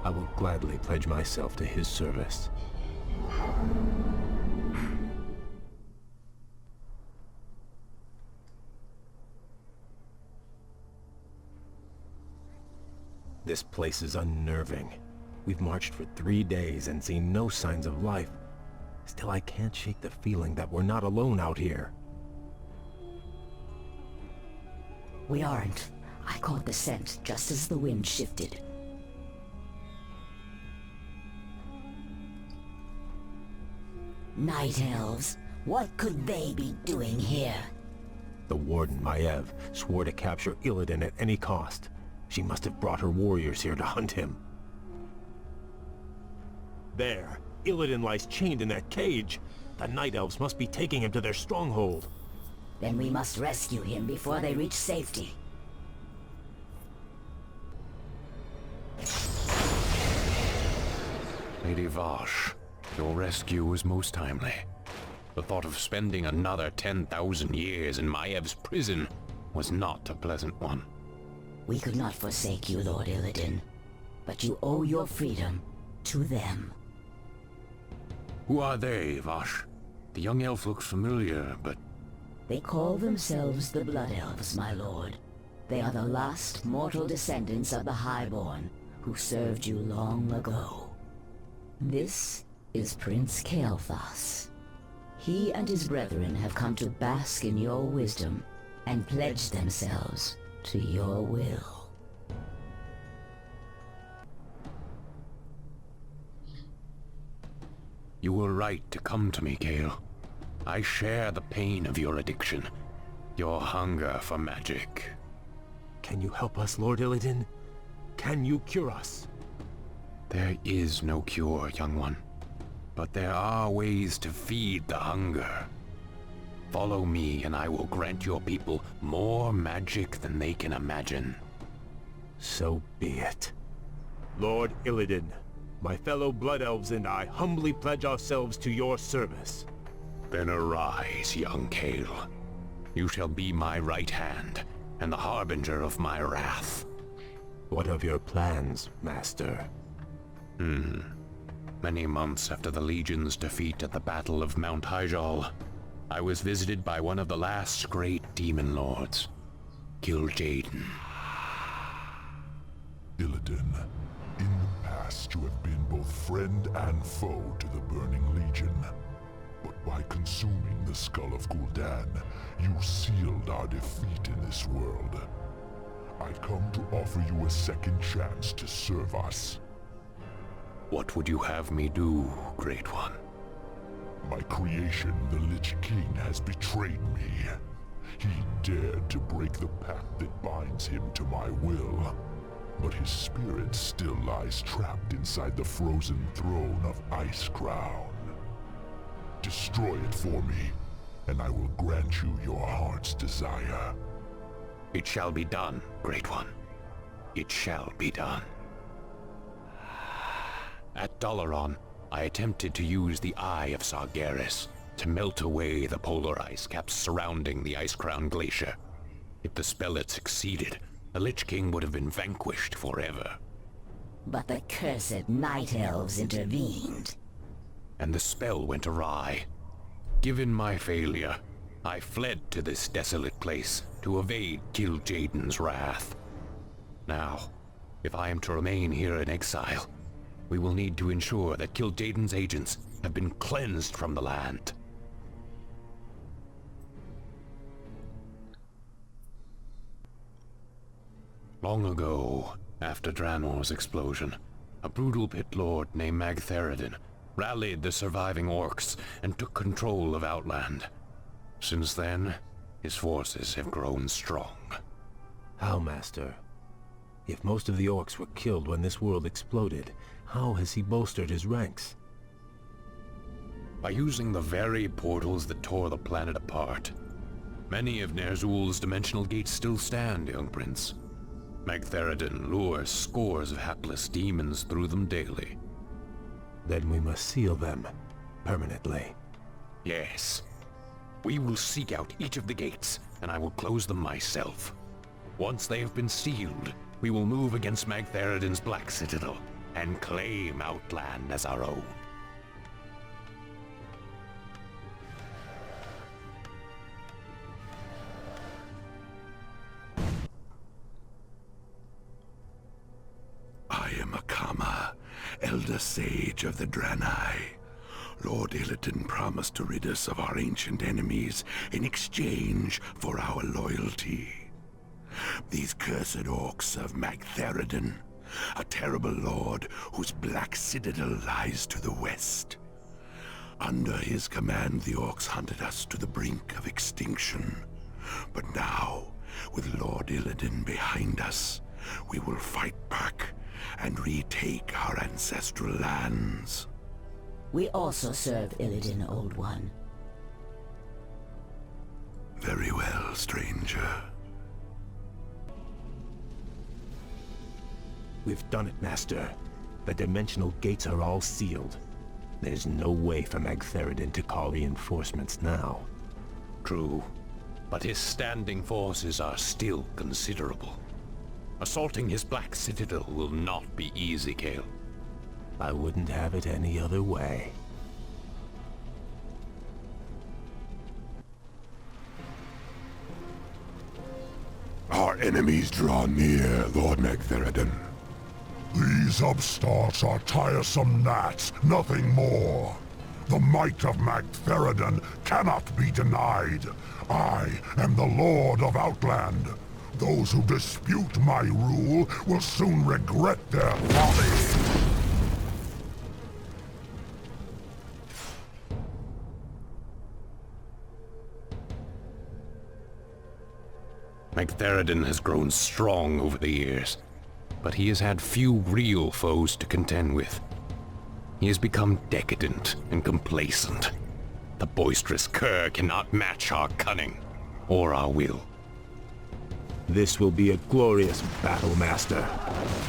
M: I will gladly pledge myself to his service. This place is unnerving. We've marched for 3 days and seen no signs of life. Still, I can't shake the feeling that we're not alone out here.
H: We aren't. I caught the scent just as the wind shifted. Night Elves, what could they be doing here?
M: The Warden, Maiev, swore to capture Illidan at any cost. She must have brought her warriors here to hunt him. There! Illidan lies chained in that cage! The Night Elves must be taking him to their stronghold.
H: Then we must rescue him before they reach safety.
F: Lady Vosh, your rescue was most timely. The thought of spending another 10,000 years in Maiev's prison was not a pleasant one.
H: We could not forsake you, Lord Illidan, but you owe your freedom to them.
F: Who are they, Vosh? The young elf looks familiar, but...
H: They call themselves the Blood Elves, my lord. They are the last mortal descendants of the Highborn, who served you long ago. This is Prince Kael'thas. He and his brethren have come to bask in your wisdom and pledge themselves to your will.
F: You were right to come to me, Kael. I share the pain of your addiction, your hunger for magic.
M: Can you help us, Lord Illidan? Can you cure us?
F: There is no cure, young one. But there are ways to feed the hunger. Follow me and I will grant your people more magic than they can imagine.
M: So be it. Lord Illidan, my fellow Blood Elves and I humbly pledge ourselves to your service.
F: Then arise, young Kael. You shall be my right hand, and the harbinger of my wrath.
M: What of your plans, Master?
F: Many months after the Legion's defeat at the Battle of Mount Hyjal, I was visited by one of the last great demon lords, Kil'jaeden.
G: Illidan, in the past you have been both friend and foe to the Burning Legion. But by consuming the skull of Gul'dan, you sealed our defeat in this world. I come to offer you a second chance to serve us.
F: What would you have me do, Great One?
G: My creation, the Lich King, has betrayed me. He dared to break the pact that binds him to my will. But his spirit still lies trapped inside the frozen throne of Icecrown. Destroy it for me, and I will grant you your heart's desire.
F: It shall be done, Great One. It shall be done. At Dalaran, I attempted to use the Eye of Sargeras to melt away the polar ice caps surrounding the Icecrown Glacier. If the spell had succeeded, the Lich King would have been vanquished forever.
H: But the cursed Night Elves intervened.
F: And the spell went awry. Given my failure, I fled to this desolate place to evade Kil'jaeden's wrath. Now, if I am to remain here in exile, we will need to ensure that Kil'jaeden's agents have been cleansed from the land. Long ago, after Draenor's explosion, a brutal pit lord named Magtheridin rallied the surviving orcs and took control of Outland. Since then, his forces have grown strong.
M: How, Master? If most of the orcs were killed when this world exploded, how has he bolstered his ranks?
F: By using the very portals that tore the planet apart. Many of Ner'zhul's dimensional gates still stand, young prince. Magtheridin lures scores of hapless demons through them daily.
M: Then we must seal them, permanently.
F: Yes. We will seek out each of the gates, and I will close them myself. Once they have been sealed, we will move against Magtheridin's Black Citadel, and claim Outland as our own.
G: I am Akama, Elder Sage of the Draenei. Lord Illidan promised to rid us of our ancient enemies in exchange for our loyalty. These cursed orcs of Magtheridin, a terrible lord whose Black Citadel lies to the west. Under his command, the orcs hunted us to the brink of extinction. But now, with Lord Illidan behind us, we will fight back and retake our ancestral lands.
H: We also serve Illidan, Old One.
G: Very well, stranger.
M: We've done it, Master. The dimensional gates are all sealed. There's no way for Magtheridin to call reinforcements now.
F: True, but his standing forces are still considerable. Assaulting his Black Citadel will not be easy, Kael.
M: I wouldn't have it any other way.
G: Our enemies draw near, Lord Magtheridin.
D: These upstarts are tiresome gnats, nothing more. The might of Magtheridin cannot be denied. I am the Lord of Outland. Those who dispute my rule will soon regret their folly.
F: Magtheridin has grown strong over the years, but he has had few real foes to contend with. He has become decadent and complacent. The boisterous cur cannot match our cunning or our will.
M: This will be a glorious battle, Master.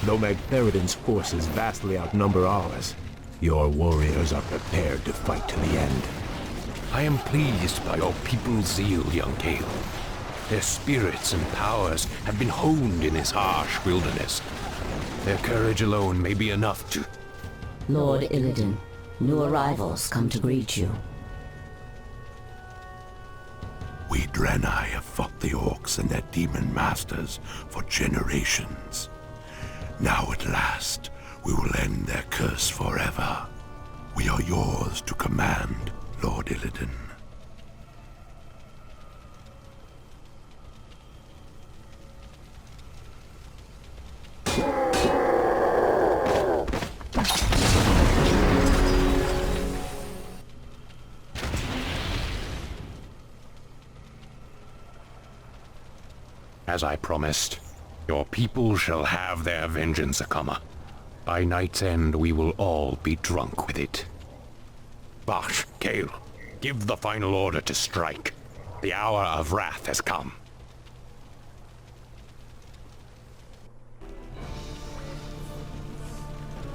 M: Though Magtheridin's forces vastly outnumber ours, your warriors are prepared to fight to the end.
F: I am pleased by your people's zeal, young Kael. Their spirits and powers have been honed in this harsh wilderness. Their courage alone may be enough to...
H: Lord Illidan, new arrivals come to greet you.
G: We Draenei have fought the orcs and their demon masters for generations. Now at last, we will end their curse forever. We are yours to command, Lord Illidan.
F: As I promised, your people shall have their vengeance, Akama. By night's end, we will all be drunk with it. Bash, Kael, give the final order to strike. The hour of wrath has come.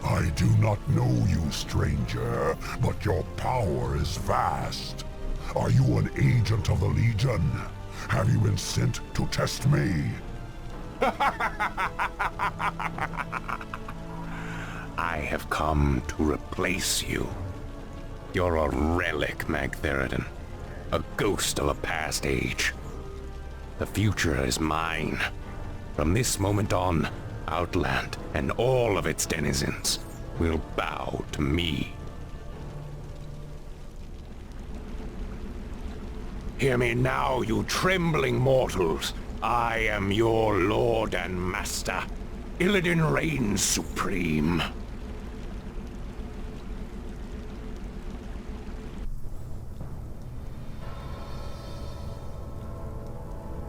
D: I do not know you, stranger, but your power is vast. Are you an agent of the Legion? Have you been sent to test me?
F: I have come to replace you. You're a relic, Magtheridin. A ghost of a past age. The future is mine. From this moment on, Outland and all of its denizens will bow to me. Hear me now, you trembling mortals. I am your lord and master. Illidan reigns supreme.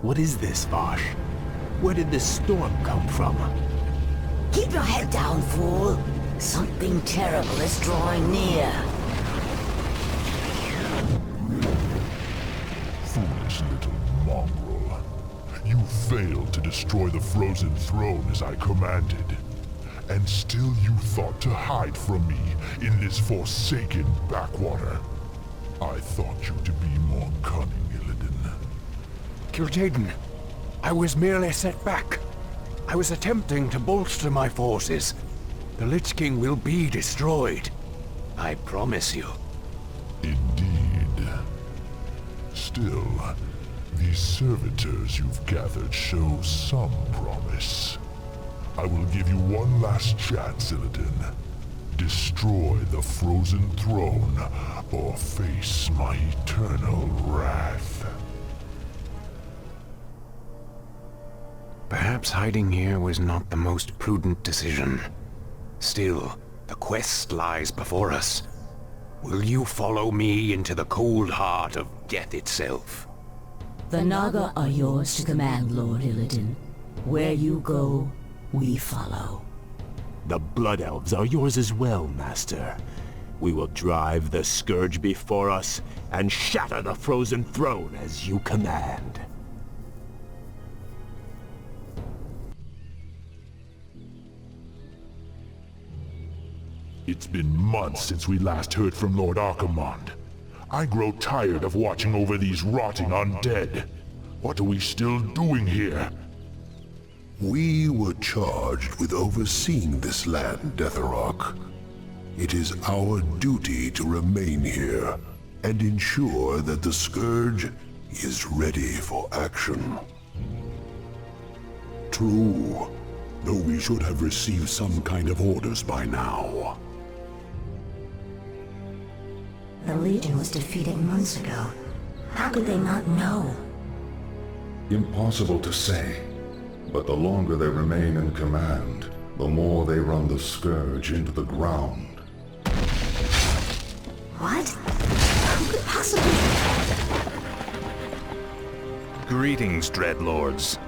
M: What is this, Vosh? Where did this storm come from?
H: Keep your head down, fool. Something terrible is drawing near.
D: Foolish little mongrel. You failed to destroy the frozen throne as I commanded. And still you thought to hide from me in this forsaken backwater. I thought you to be more cunning, Illidan.
F: Kil'jaeden, I was merely set back. I was attempting to bolster my forces. The Lich King will be destroyed. I promise you.
D: Indeed. Still, these servitors you've gathered show some promise. I will give you one last chance, Illidan. Destroy the frozen throne, or face my eternal wrath.
F: Perhaps hiding here was not the most prudent decision. Still, the quest lies before us. Will you follow me into the cold heart of death itself?
H: The Naga are yours to command, Lord Illidan. Where you go, we follow.
M: The Blood Elves are yours as well, Master. We will drive the Scourge before us and shatter the frozen throne as you command.
D: It's been months since we last heard from Lord Archimonde. I grow tired of watching over these rotting undead. What are we still doing here?
G: We were charged with overseeing this land, Deatherrock. It is our duty to remain here and ensure that the Scourge is ready for action. True, though we should have received some kind of orders by now.
H: The Legion was defeated months ago. How could they not know?
Q: Impossible to say. But the longer they remain in command, the more they run the Scourge into the ground.
H: What? Who could possibly...
R: Greetings, Dreadlords.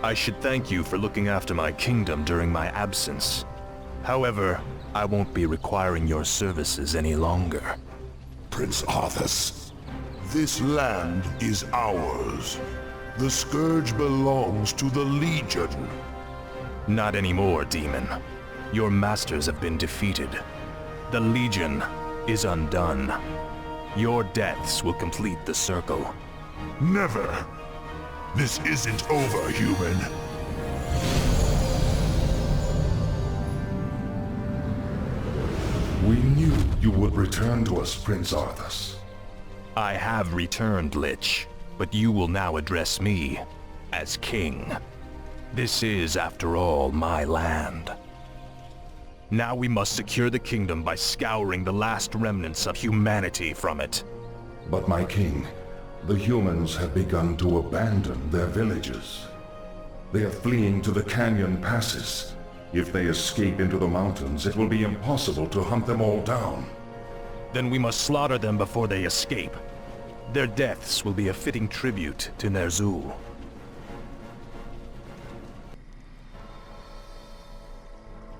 R: I should thank you for looking after my kingdom during my absence. However, I won't be requiring your services any longer.
G: Prince Arthas, this land is ours. The Scourge belongs to the Legion.
R: Not anymore, Demon. Your masters have been defeated. The Legion is undone. Your deaths will complete the circle.
G: Never! This isn't over, human.
Q: We knew you would return to us, Prince Arthas.
R: I have returned, Lich, but you will now address me as king. This is, after all, my land. Now we must secure the kingdom by scouring the last remnants of humanity from it.
Q: But my king, the humans have begun to abandon their villages. They are fleeing to the canyon passes. If they escape into the mountains, it will be impossible to hunt them all down.
R: Then we must slaughter them before they escape. Their deaths will be a fitting tribute to Ner'zhul.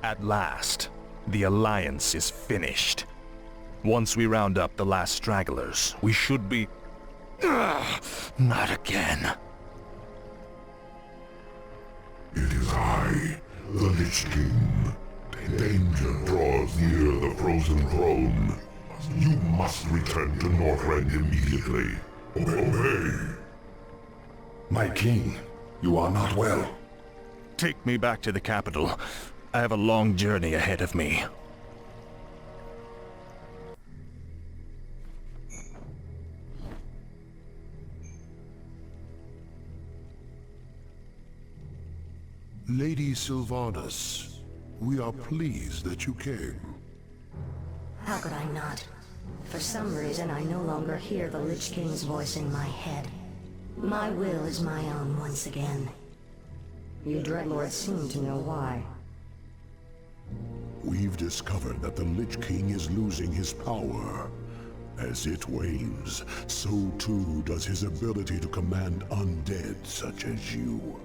R: At last, the Alliance is finished. Once we round up the last stragglers, we should be... not again.
G: It is I, the Lich King. Danger draws near the frozen throne. You must return to Northrend immediately. Obey.
Q: My king, you are not well.
R: Take me back to the capital. I have a long journey ahead of me.
G: Lady Sylvanas, we are pleased that you came.
H: How could I not? For some reason, I no longer hear the Lich King's voice in my head. My will is my own once again. You Dreadlords seem to know why.
G: We've discovered that the Lich King is losing his power. As it wanes, so too does his ability to command undead such as you.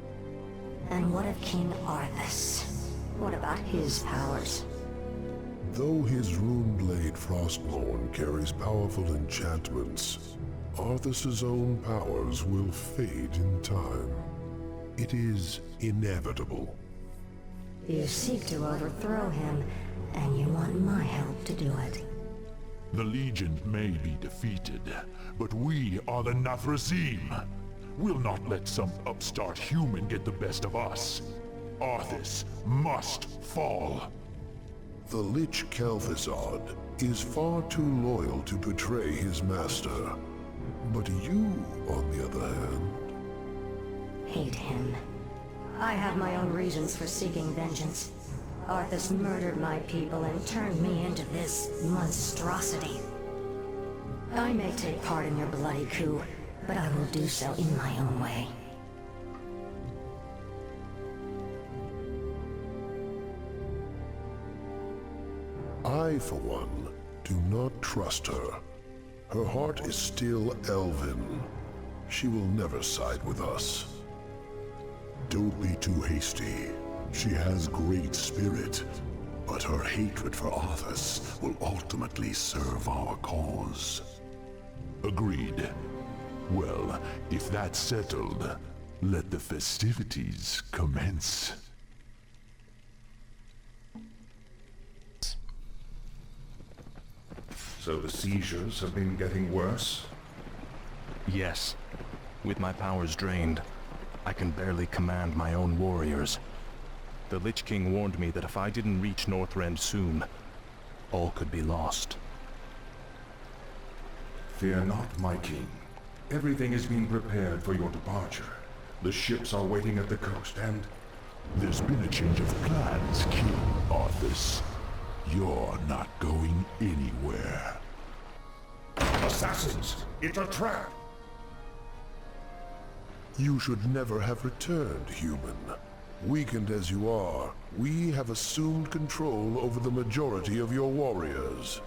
H: And what of King Arthas? What about his powers?
G: Though his Runeblade Frostmourne carries powerful enchantments, Arthas's own powers will fade in time. It is inevitable.
H: You seek to overthrow him, and you want my help to do it.
G: The Legion may be defeated, but we are the Nathrezim. We'll not let some upstart human get the best of us. Arthas must fall. The Lich Kel'Thuzad is far too loyal to betray his master. But you, on the other hand...
H: Hate him. I have my own reasons for seeking vengeance. Arthas murdered my people and turned me into this monstrosity. I may take part in your bloody coup, but I will do so in my own way.
G: I, for one, do not trust her. Her heart is still elven. She will never side with us. Don't be too hasty. She has great spirit, but her hatred for Arthas will ultimately serve our cause. Agreed. Well, if that's settled, let the festivities commence.
Q: So the seizures have been getting worse?
R: Yes. With my powers drained, I can barely command my own warriors. The Lich King warned me that if I didn't reach Northrend soon, all could be lost.
Q: Fear not, my king. Everything is being prepared for your departure. The ships are waiting at the coast, and...
G: There's been a change of plans, King Arthas. You're not going anywhere.
Q: Assassins! It's a trap!
G: You should never have returned, human. Weakened as you are, we have assumed control over the majority of your warriors.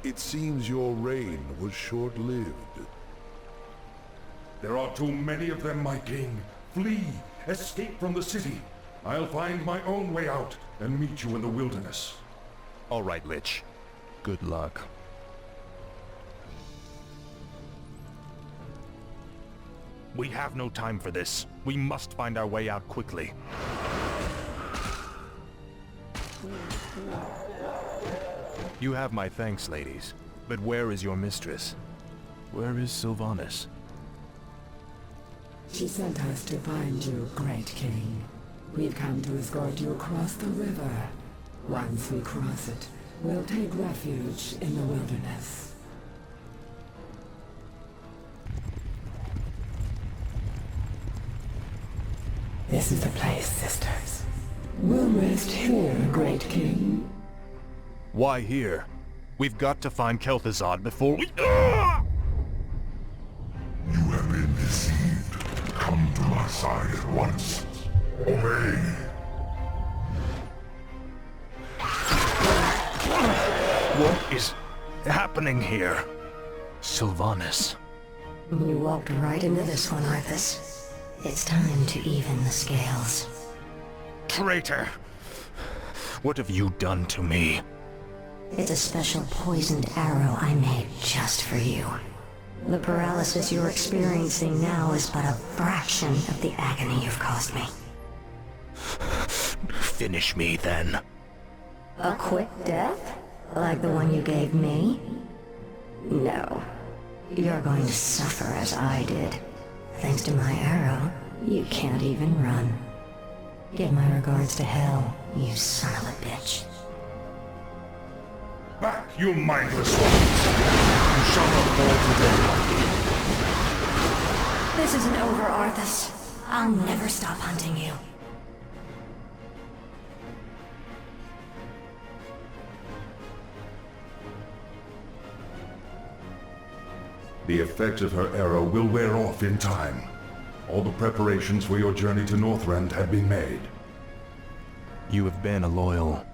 G: It seems your reign was short-lived.
Q: There are too many of them, my king. Flee! Escape from the city! I'll find my own way out and meet you in the wilderness.
R: All right, Lich. Good luck. We have no time for this. We must find our way out quickly. You have my thanks, ladies. But where is your mistress? Where is Sylvanas?
S: She sent us to find you, Great King. We've come to escort you across the river. Once we cross it, we'll take refuge in the wilderness. This is the place, sisters. We'll rest here, Great King.
R: Why here? We've got to find Kel'Thuzad before we...
G: You have been deceived. Come to my side at once. Obey.
R: What is happening here? Sylvanas.
H: You walked right into this one, Arthas. It's time to even the scales.
R: Traitor! What have you done to me?
H: It's a special poisoned arrow I made just for you. The paralysis you're experiencing now is but a fraction of the agony you've caused me.
R: Finish me, then.
H: A quick death? Like the one you gave me? No. You're going to suffer as I did. Thanks to my arrow, you can't even run. Give my regards to Hell, you son of a bitch.
Q: Back, you mindless ones! You shall not fall today.
H: This isn't over, Arthas. I'll never stop hunting you.
Q: The effect of her arrow will wear off in time. All the preparations for your journey to Northrend have been made.
R: You have been a loyal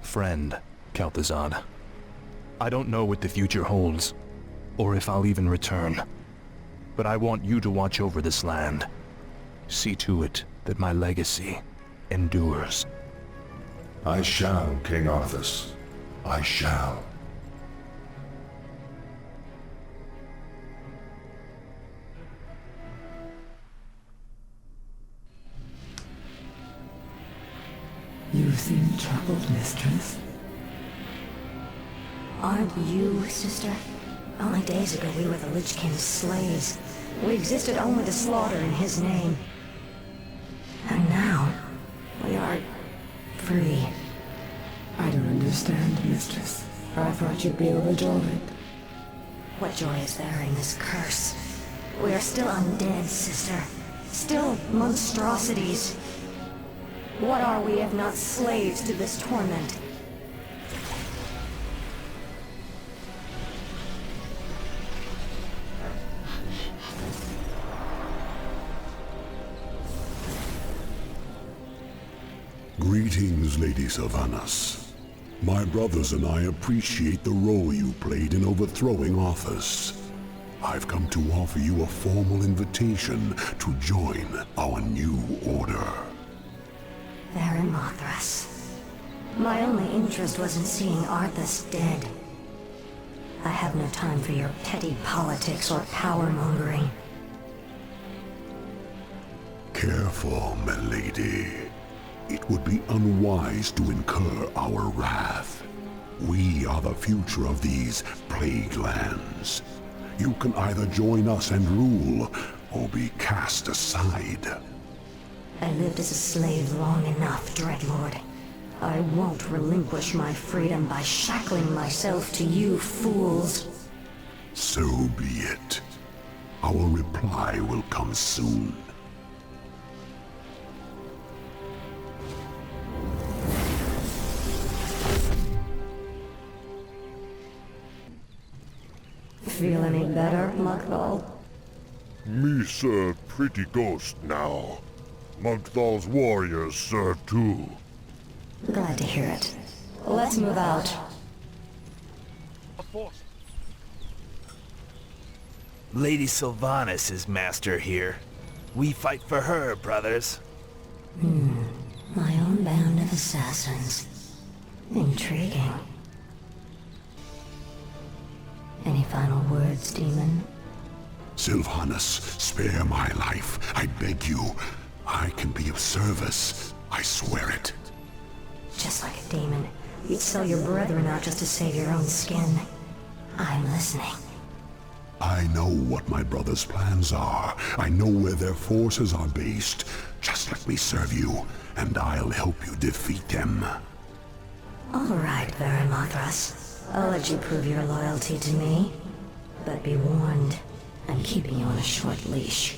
R: friend, Kel'Thuzad. I don't know what the future holds, or if I'll even return. But I want you to watch over this land. See to it that my legacy endures.
Q: I shall, King Arthas. I shall.
S: You seem troubled, mistress.
H: Aren't you, sister? Only days ago we were the Lich King's slaves. We existed only to slaughter in his name. And now, we are free.
S: I don't understand, mistress. I thought you'd be overjoyed.
H: What joy is there in this curse? We are still undead, sister. Still monstrosities. What are we if not slaves to this torment?
G: Greetings, Lady Sylvanas. My brothers and I appreciate the role you played in overthrowing Arthas. I've come to offer you a formal invitation to join our new order.
H: Mothras. My only interest was in seeing Arthas dead. I have no time for your petty politics or power-mongering.
G: Careful, milady. It would be unwise to incur our wrath. We are the future of these plague lands. You can either join us and rule, or be cast aside.
H: I lived as a slave long enough, Dreadlord. I won't relinquish my freedom by shackling myself to you fools.
G: So be it. Our reply will come soon.
H: Feel any better, Mugthal?
T: Me serve pretty ghost now. Mugthal's warriors serve too.
H: Glad to hear it. Let's move out.
U: Lady Sylvanas is master here. We fight for her, brothers.
H: My own band of assassins. Intriguing. Any final words, demon?
G: Sylvanas, spare my life. I beg you. I can be of service. I swear it.
H: Just like a demon, you'd sell your brethren out just to save your own skin. I'm listening.
G: I know what my brother's plans are. I know where their forces are based. Just let me serve you, and I'll help you defeat them.
H: All right, Mothras. I'll let you prove your loyalty to me. But be warned, I'm keeping you on a short leash.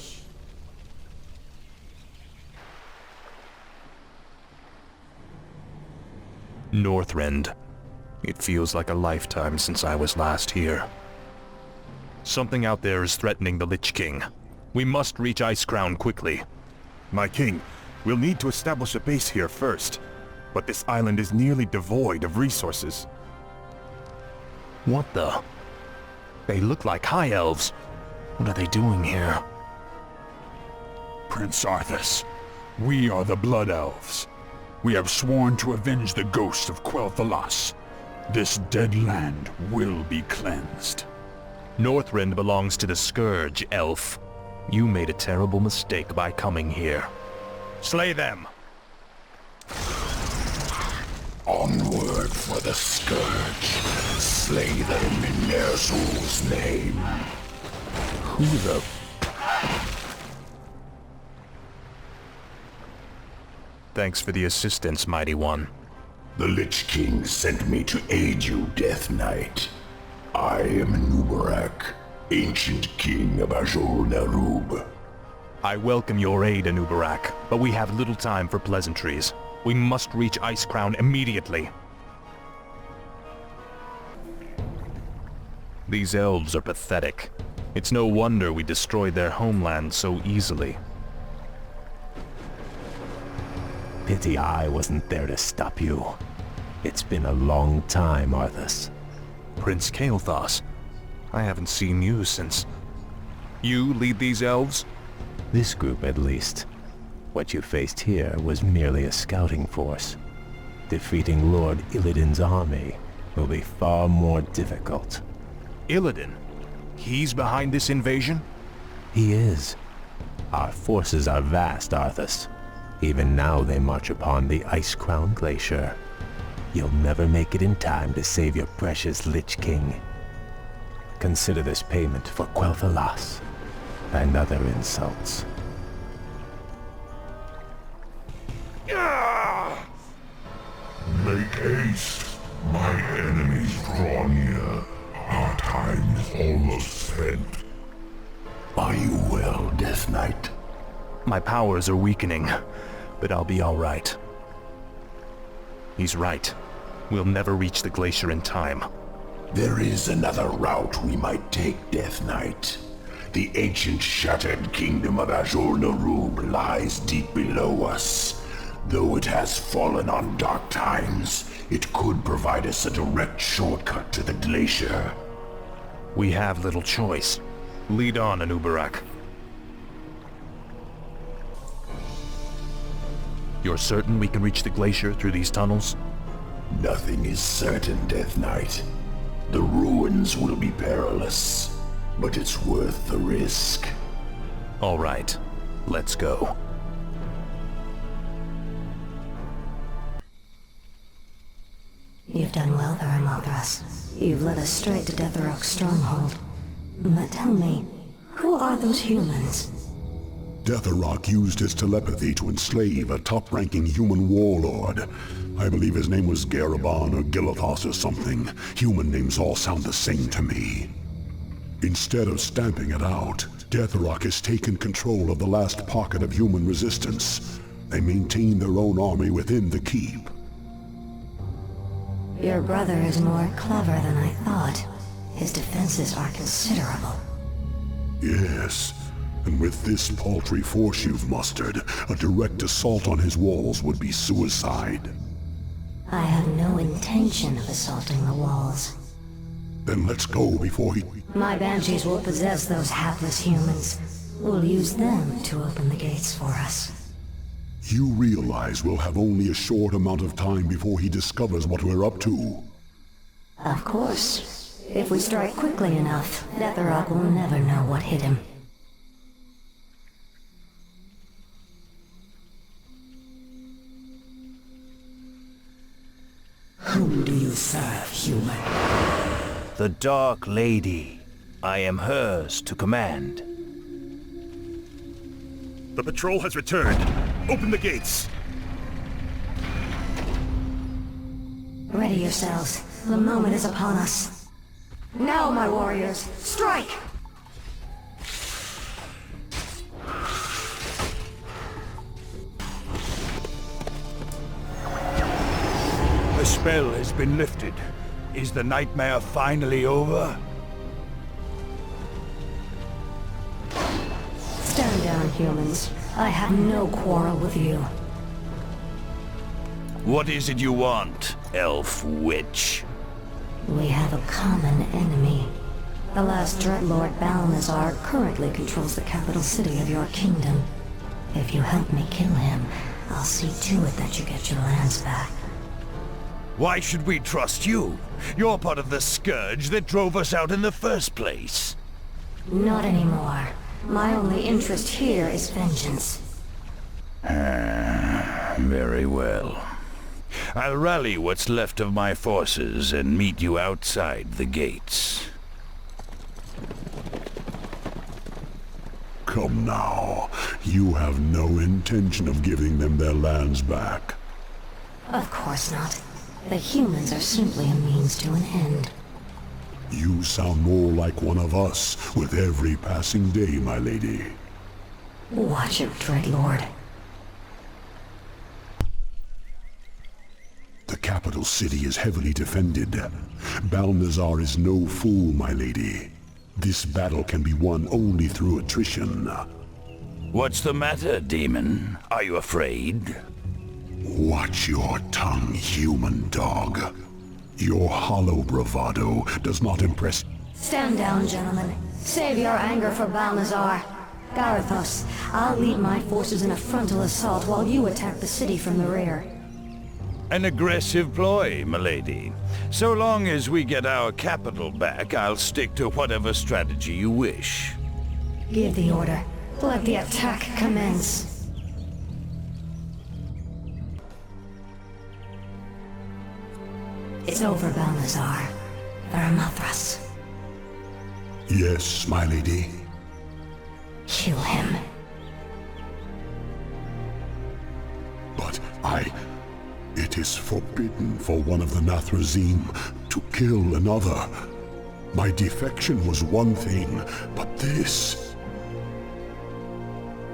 R: Northrend. It feels like a lifetime since I was last here. Something out there is threatening the Lich King. We must reach Icecrown quickly.
V: My king, we'll need to establish a base here first. But this island is nearly devoid of resources.
R: What the? They look like High Elves. What are they doing here?
W: Prince Arthas, we are the Blood Elves. We have sworn to avenge the ghost of Quel'Thalas. This dead land will be cleansed.
R: Northrend belongs to the Scourge, elf. You made a terrible mistake by coming here. Slay them!
D: Onward for the Scourge. Slay them in Ner'zhul's name.
R: Who the... Thanks for the assistance, Mighty One.
D: The Lich King sent me to aid you, Death Knight. I am Anubarak, ancient king of Azul-Nerub.
R: I welcome your aid, Anubarak, but we have little time for pleasantries. We must reach Icecrown immediately. These elves are pathetic. It's no wonder we destroyed their homeland so easily.
M: Pity I wasn't there to stop you. It's been a long time, Arthas.
R: Prince Kael'thas, I haven't seen you since... You lead these elves?
M: This group, at least. What you faced here was merely a scouting force. Defeating Lord Illidan's army will be far more difficult.
R: Illidan? He's behind this invasion?
M: He is. Our forces are vast, Arthas. Even now they march upon the Ice-Crown Glacier. You'll never make it in time to save your precious Lich King. Consider this payment for Quel'Thalas and other insults.
D: Make haste. My enemies draw near. Our time is almost spent. Are you well, Death Knight?
R: My powers are weakening, but I'll be all right. He's right. We'll never reach the glacier in time.
D: There is another route we might take, Death Knight. The ancient shattered kingdom of Azul-Nerub lies deep below us. Though it has fallen on dark times, it could provide us a direct shortcut to the glacier.
R: We have little choice. Lead on, Anubarak. You're certain we can reach the glacier through these tunnels?
D: Nothing is certain, Death Knight. The ruins will be perilous, but it's worth the risk.
R: All right, let's go.
H: You've done well there, Amaldras. You've led us straight to Deathrok's stronghold. But tell me, who are those humans?
G: Deathrok used his telepathy to enslave a top-ranking human warlord. I believe his name was Garabon or Gilithos or something. Human names all sound the same to me. Instead of stamping it out, Deathrok has taken control of the last pocket of human resistance. They maintain their own army within the keep.
H: Your brother is more clever than I thought. His defenses are considerable.
G: Yes, and with this paltry force you've mustered, a direct assault on his walls would be suicide.
H: I have no intention of assaulting the walls.
G: Then let's go before he...
H: My banshees will possess those hapless humans. We'll use them to open the gates for us.
G: You realize we'll have only a short amount of time before he discovers what we're up to.
H: Of course. If we strike quickly enough, Deathrok will never know what hit him.
U: Whom do you serve, human?
J: The Dark Lady. I am hers to command.
V: The patrol has returned. Open the gates.
H: Ready yourselves. The moment is upon us. Now, my warriors, strike!
J: The spell has been lifted. Is the nightmare finally over?
H: Stand down, humans. I have no quarrel with you.
J: What is it you want, elf witch?
H: We have a common enemy. The last Dreadlord Balnazar currently controls the capital city of your kingdom. If you help me kill him, I'll see to it that you get your lands back.
J: Why should we trust you? You're part of the scourge that drove us out in the first place.
H: Not anymore. My only interest here is vengeance.
J: Very well. I'll rally what's left of my forces and meet you outside the gates.
G: Come now. You have no intention of giving them their lands back.
H: Of course not. The humans are simply a means to an end.
G: You sound more like one of us with every passing day, my lady.
H: Watch it, Dreadlord.
G: The capital city is heavily defended. Balnazar is no fool, my lady. This battle can be won only through attrition.
J: What's the matter, demon? Are you afraid?
G: Watch your tongue, human dog. Your hollow bravado does not impress.
H: Stand down, gentlemen. Save your anger for Balnazar. Garithos, I'll lead my forces in a frontal assault while you attack the city from the rear.
J: An aggressive ploy, milady. So long as we get our capital back, I'll stick to whatever strategy you wish.
H: Give the order. Let the attack commence. It's over, Balnazar. Varamothras.
G: Yes, my lady.
H: Kill him.
G: But it is forbidden for one of the Nathrazim to kill another. My defection was one thing, but this...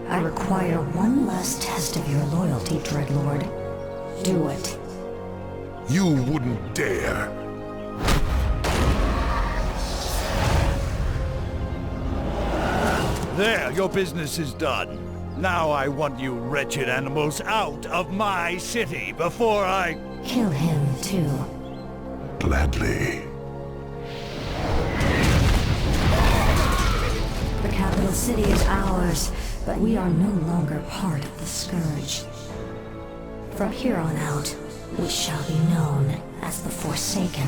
H: I require one last test of your loyalty, Dreadlord. Do it.
G: You wouldn't dare.
J: There, your business is done. Now I want you wretched animals out of my city before I...
H: Kill him, too.
G: Gladly.
H: The capital city is ours, but we are no longer part of the Scourge. From here on out, we shall be known as the Forsaken.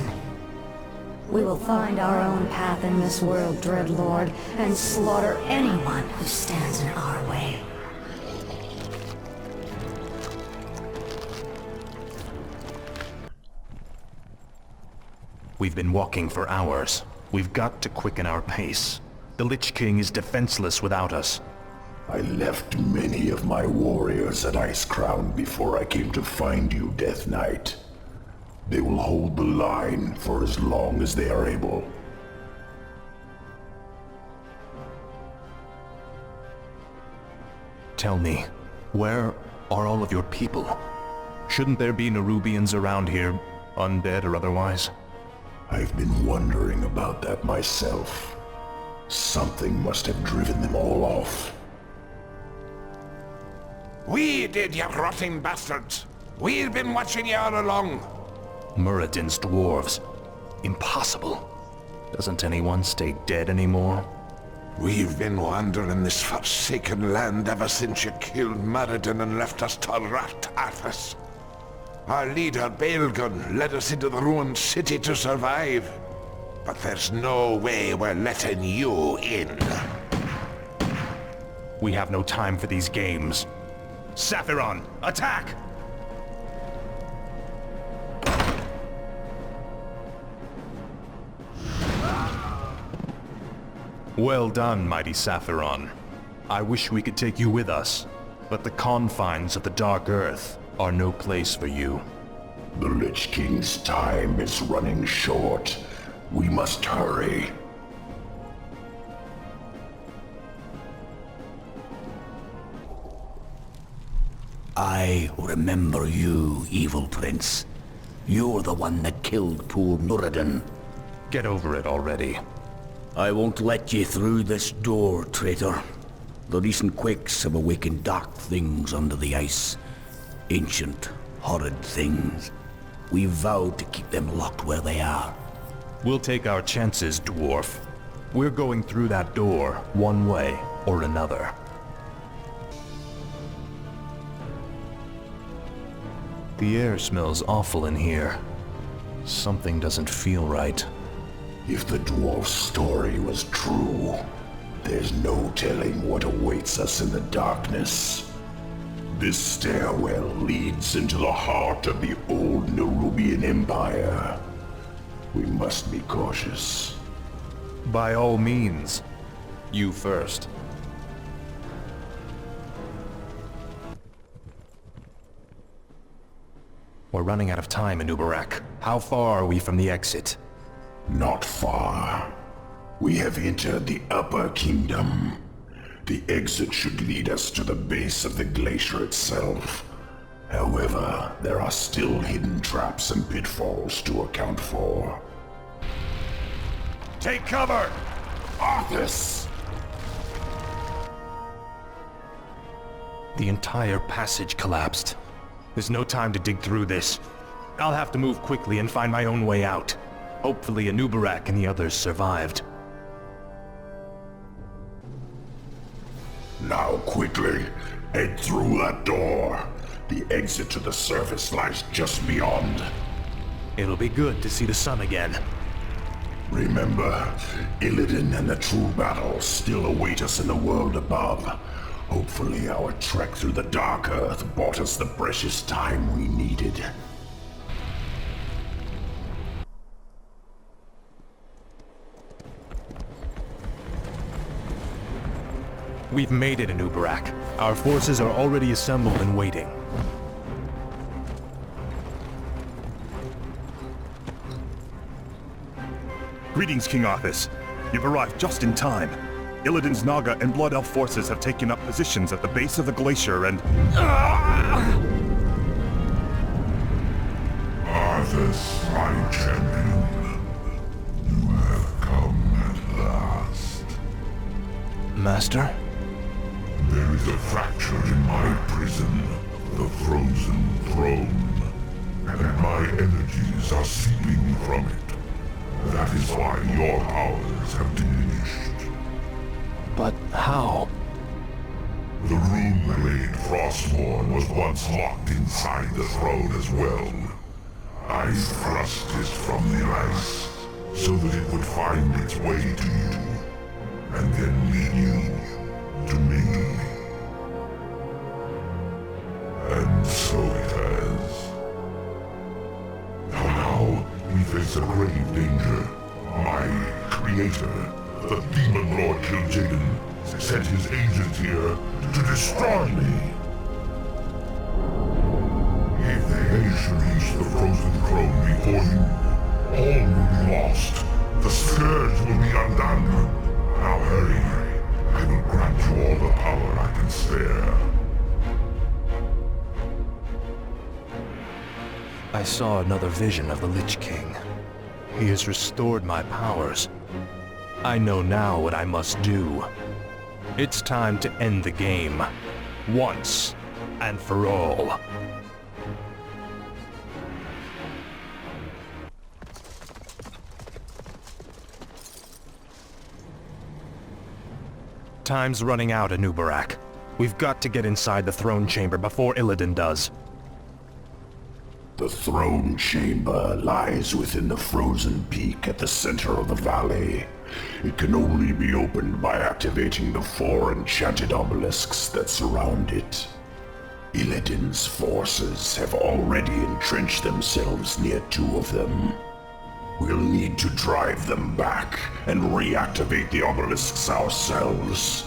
H: We will find our own path in this world, Dreadlord, and slaughter anyone who stands in our way.
R: We've been walking for hours. We've got to quicken our pace. The Lich King is defenseless without us.
D: I left many of my warriors at Icecrown before I came to find you, Death Knight. They will hold the line for as long as they are able.
R: Tell me, where are all of your people? Shouldn't there be Nerubians around here, undead or otherwise?
D: I've been wondering about that myself. Something must have driven them all off.
A: We did, you rotting bastards. We've been watching you all along.
R: Muradin's dwarves. Impossible. Doesn't anyone stay dead anymore?
A: We've been wandering this forsaken land ever since you killed Muradin and left us to rot Arthas. Our leader, Baelgun, led us into the ruined city to survive. But there's no way we're letting you in.
R: We have no time for these games. Saphiron, attack! Well done, mighty Saphiron. I wish we could take you with us, but the confines of the Dark Earth are no place for you.
D: The Lich King's time is running short. We must hurry.
B: I remember you, evil prince. You're the one that killed poor Muradin.
R: Get over it already.
B: I won't let you through this door, traitor. The recent quakes have awakened dark things under the ice. Ancient, horrid things. We vowed to keep them locked where they are.
R: We'll take our chances, dwarf. We're going through that door, one way or another. The air smells awful in here. Something doesn't feel right.
D: If the dwarf's story was true, there's no telling what awaits us in the darkness. This stairwell leads into the heart of the old Nerubian Empire. We must be cautious.
R: By all means. You first. We're running out of time in Ubarak. How far are we from the exit?
D: Not far. We have entered the Upper Kingdom. The exit should lead us to the base of the glacier itself. However, there are still hidden traps and pitfalls to account for.
J: Take cover!
D: Arthas!
R: The entire passage collapsed. There's no time to dig through this. I'll have to move quickly and find my own way out. Hopefully Anubarak and the others survived.
G: Now quickly, head through that door. The exit to the surface lies just beyond.
R: It'll be good to see the sun again.
G: Remember, Illidan and the true battle still await us in the world above. Hopefully our trek through the Dark Earth bought us the precious time we needed.
R: We've made it, Anubarak. Our forces are already assembled and waiting.
V: Greetings, King Arthas. You've arrived just in time. Illidan's Naga and Blood Elf forces have taken up positions at the base of the glacier and...
G: Arthas, my champion. You have come at last.
R: Master?
G: There is a fracture in my prison, the Frozen Throne, and my energies are seeping from it. That is why your powers have diminished.
R: But how?
G: The rune blade Frostmourne was once locked inside the throne as well. I thrust it from the ice, so that it would find its way to you, and then lead you to me. And so it has. Now we face a grave danger. My creator, the Demon Lord Kil'jaeden, sent his agent here to destroy me. If they should reach the Frozen Throne before you, all will be lost. The Scourge will be undone. Now hurry. I will grant you all the power I can spare.
R: I saw another vision of the Lich King. He has restored my powers. I know now what I must do. It's time to end the game. Once and for all. Time's running out, Anubarak. We've got to get inside the throne chamber before Illidan does.
G: The throne chamber lies within the frozen peak at the center of the valley. It can only be opened by activating the 4 enchanted obelisks that surround it. Illidan's forces have already entrenched themselves near 2 of them. We'll need to drive them back and reactivate the obelisks ourselves.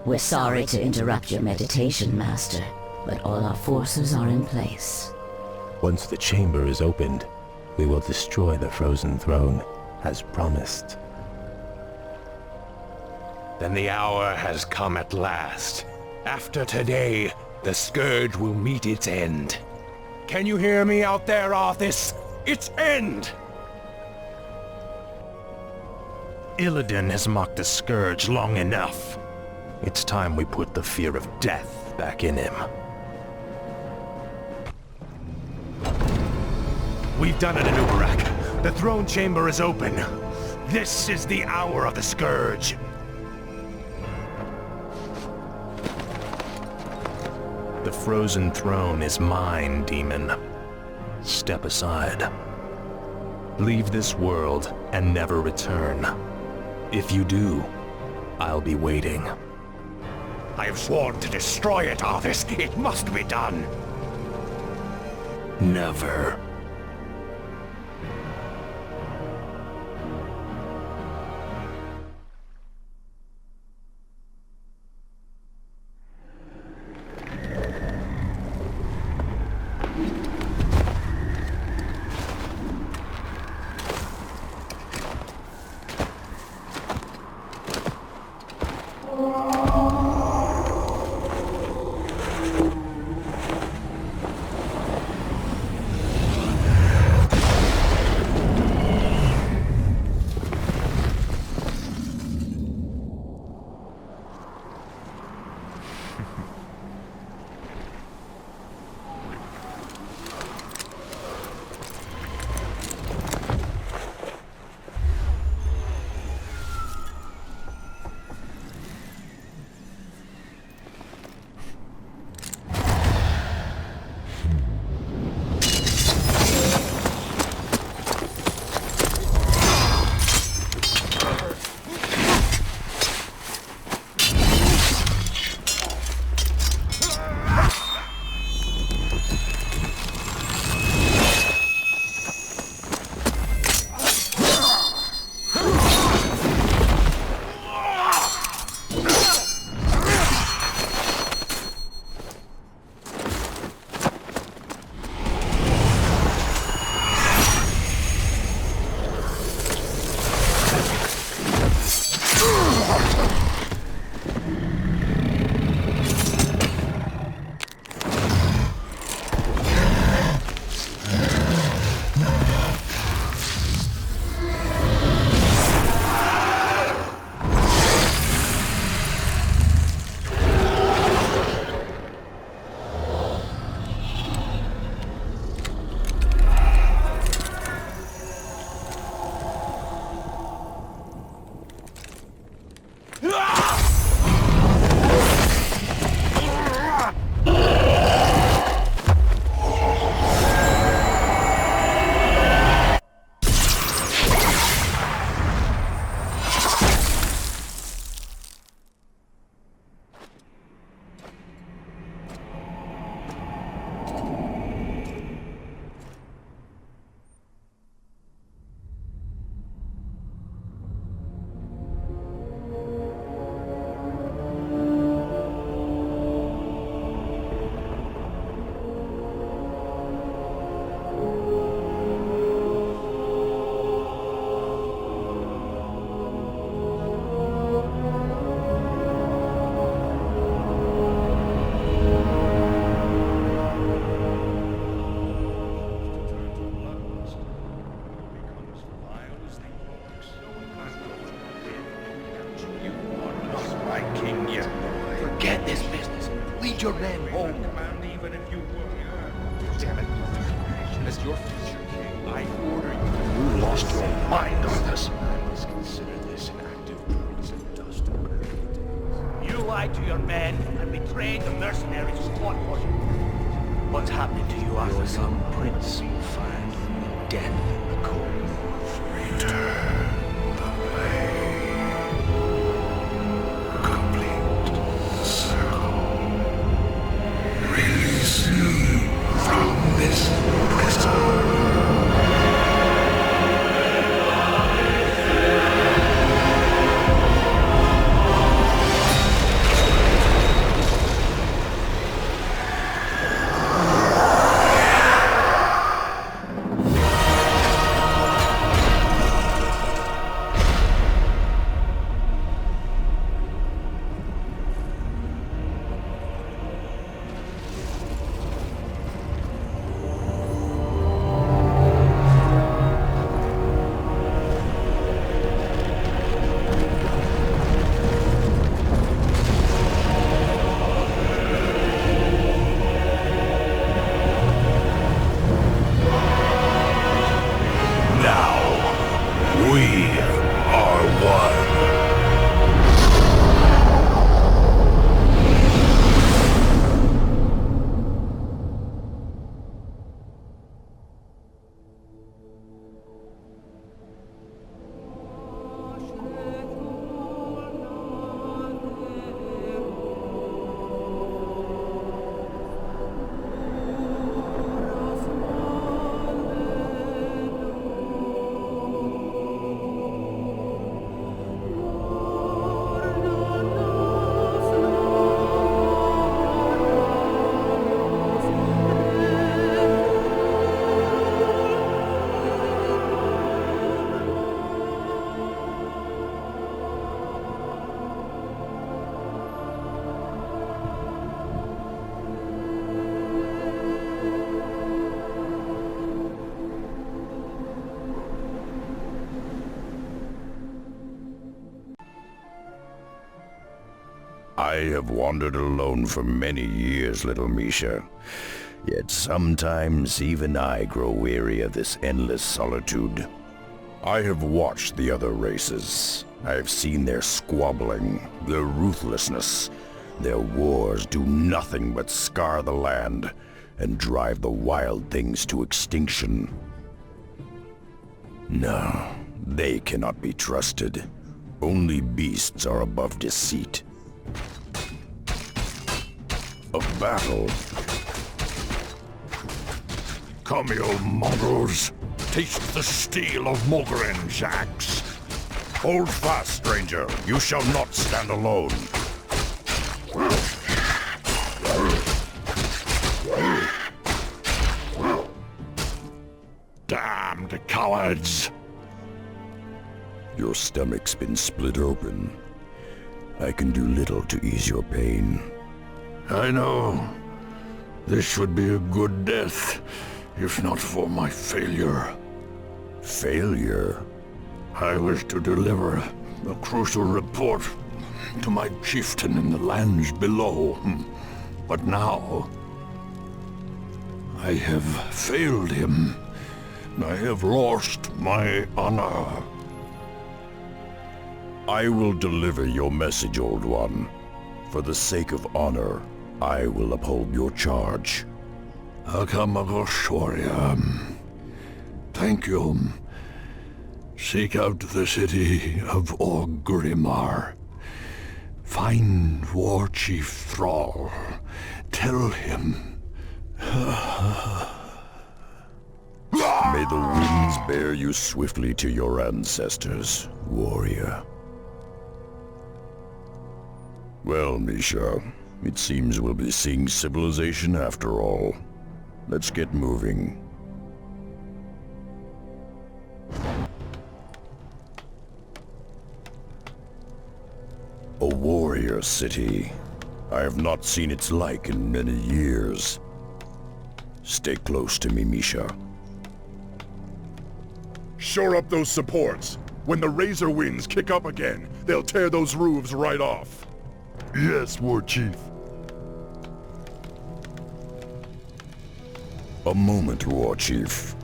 H: We're sorry to interrupt your meditation, Master, but all our forces are in place.
M: Once the chamber is opened, we will destroy the Frozen Throne, as promised.
F: Then the hour has come at last. After today, the Scourge will meet its end. Can you hear me out there, Arthas? Its end!
R: Illidan has mocked the Scourge long enough. It's time we put the fear of death back in him. We've done it, Anubarak. The throne chamber is open. This is the hour of the Scourge. The Frozen Throne is mine, demon. Step aside. Leave this world and never return. If you do, I'll be waiting.
F: I have sworn to destroy it, Arthas. It must be done.
R: Never.
C: your men home.
F: Damn it. As your future king, I order you.
C: You lost your mind on this.
F: Please consider this an act of treason, dust and early days.
B: You lied to your men and betrayed the mercenaries who fought for you. What's happening to you, Arthur?
C: Your young prince will find death in the cold.
Q: Return the way. Complete the circle. Release me from this prison.
J: I have wandered alone for many years, little Misha. Yet sometimes even I grow weary of this endless solitude. I have watched the other races. I have seen their squabbling, their ruthlessness. Their wars do nothing but scar the land and drive the wild things to extinction. No, they cannot be trusted. Only beasts are above deceit. A battle.
T: Come, you mongrels. Taste the steel of Mogren's axe.
J: Hold fast, stranger. You shall not stand alone.
T: Damned cowards!
J: Your stomach's been split open. I can do little to ease your pain.
T: I know. This would be a good death, if not for my failure.
J: Failure?
T: I wish to deliver a crucial report to my chieftain in the lands below. But now, I have failed him. I have lost my honor.
J: I will deliver your message, Old One. For the sake of honor, I will uphold your charge.
T: Akamagosh warrior. Thank you. Seek out the city of Orgrimmar. Find War Chief Thrall. Tell him.
J: May the winds bear you swiftly to your ancestors, warrior. Well, Misha, it seems we'll be seeing civilization after all. Let's get moving. A warrior city. I have not seen its like in many years. Stay close to me, Misha.
T: Shore up those supports. When the Razor winds kick up again, they'll tear those roofs right off.
G: Yes, War Chief.
T: A moment, War Chief.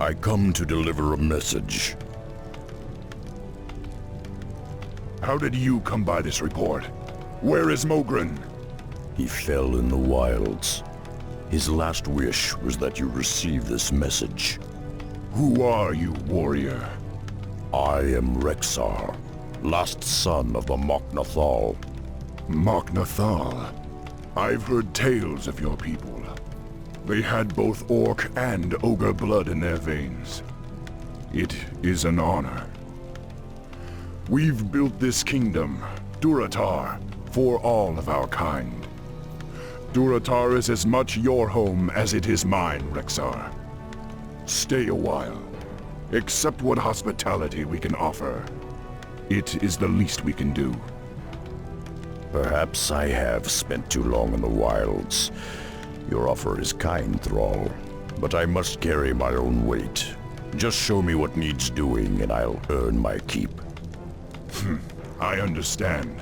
T: I come to deliver a message.
G: How did you come by this report? Where is Mogren?
T: He fell in the wilds. His last wish was that you receive this message.
G: Who are you, warrior?
T: I am Rexar, last son of the Mok'Nathal.
G: Mok'Nathal? I've heard tales of your people. They had both orc and ogre blood in their veins. It is an honor. We've built this kingdom, Durotar, for all of our kind. Durotar is as much your home as it is mine, Rexar. Stay a while. Accept what hospitality we can offer. It is the least we can do.
T: Perhaps I have spent too long in the wilds. Your offer is kind, Thrall, but I must carry my own weight. Just show me what needs doing and I'll earn my keep.
G: I understand.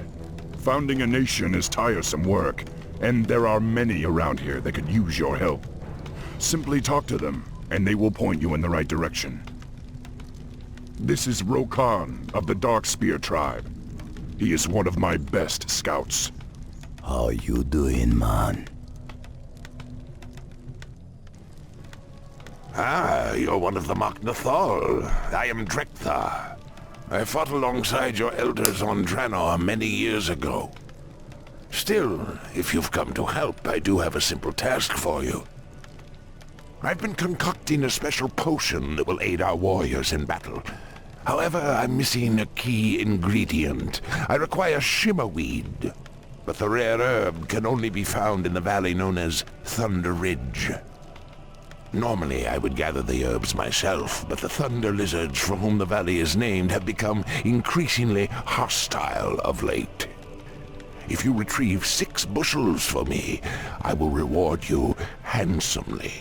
G: Founding a nation is tiresome work, and there are many around here that could use your help. Simply talk to them, and they will point you in the right direction. This is Rokan of the Darkspear tribe. He is one of my best scouts.
B: How you doing, man?
A: Ah, you're one of the Mok'Nathal. I am Drekthar. I fought alongside your elders on Draenor many years ago. Still, if you've come to help, I do have a simple task for you. I've been concocting a special potion that will aid our warriors in battle. However, I'm missing a key ingredient. I require shimmerweed, but the rare herb can only be found in the valley known as Thunder Ridge. Normally, I would gather the herbs myself, but the thunder lizards for whom the valley is named have become increasingly hostile of late. If you retrieve 6 bushels for me, I will reward you handsomely.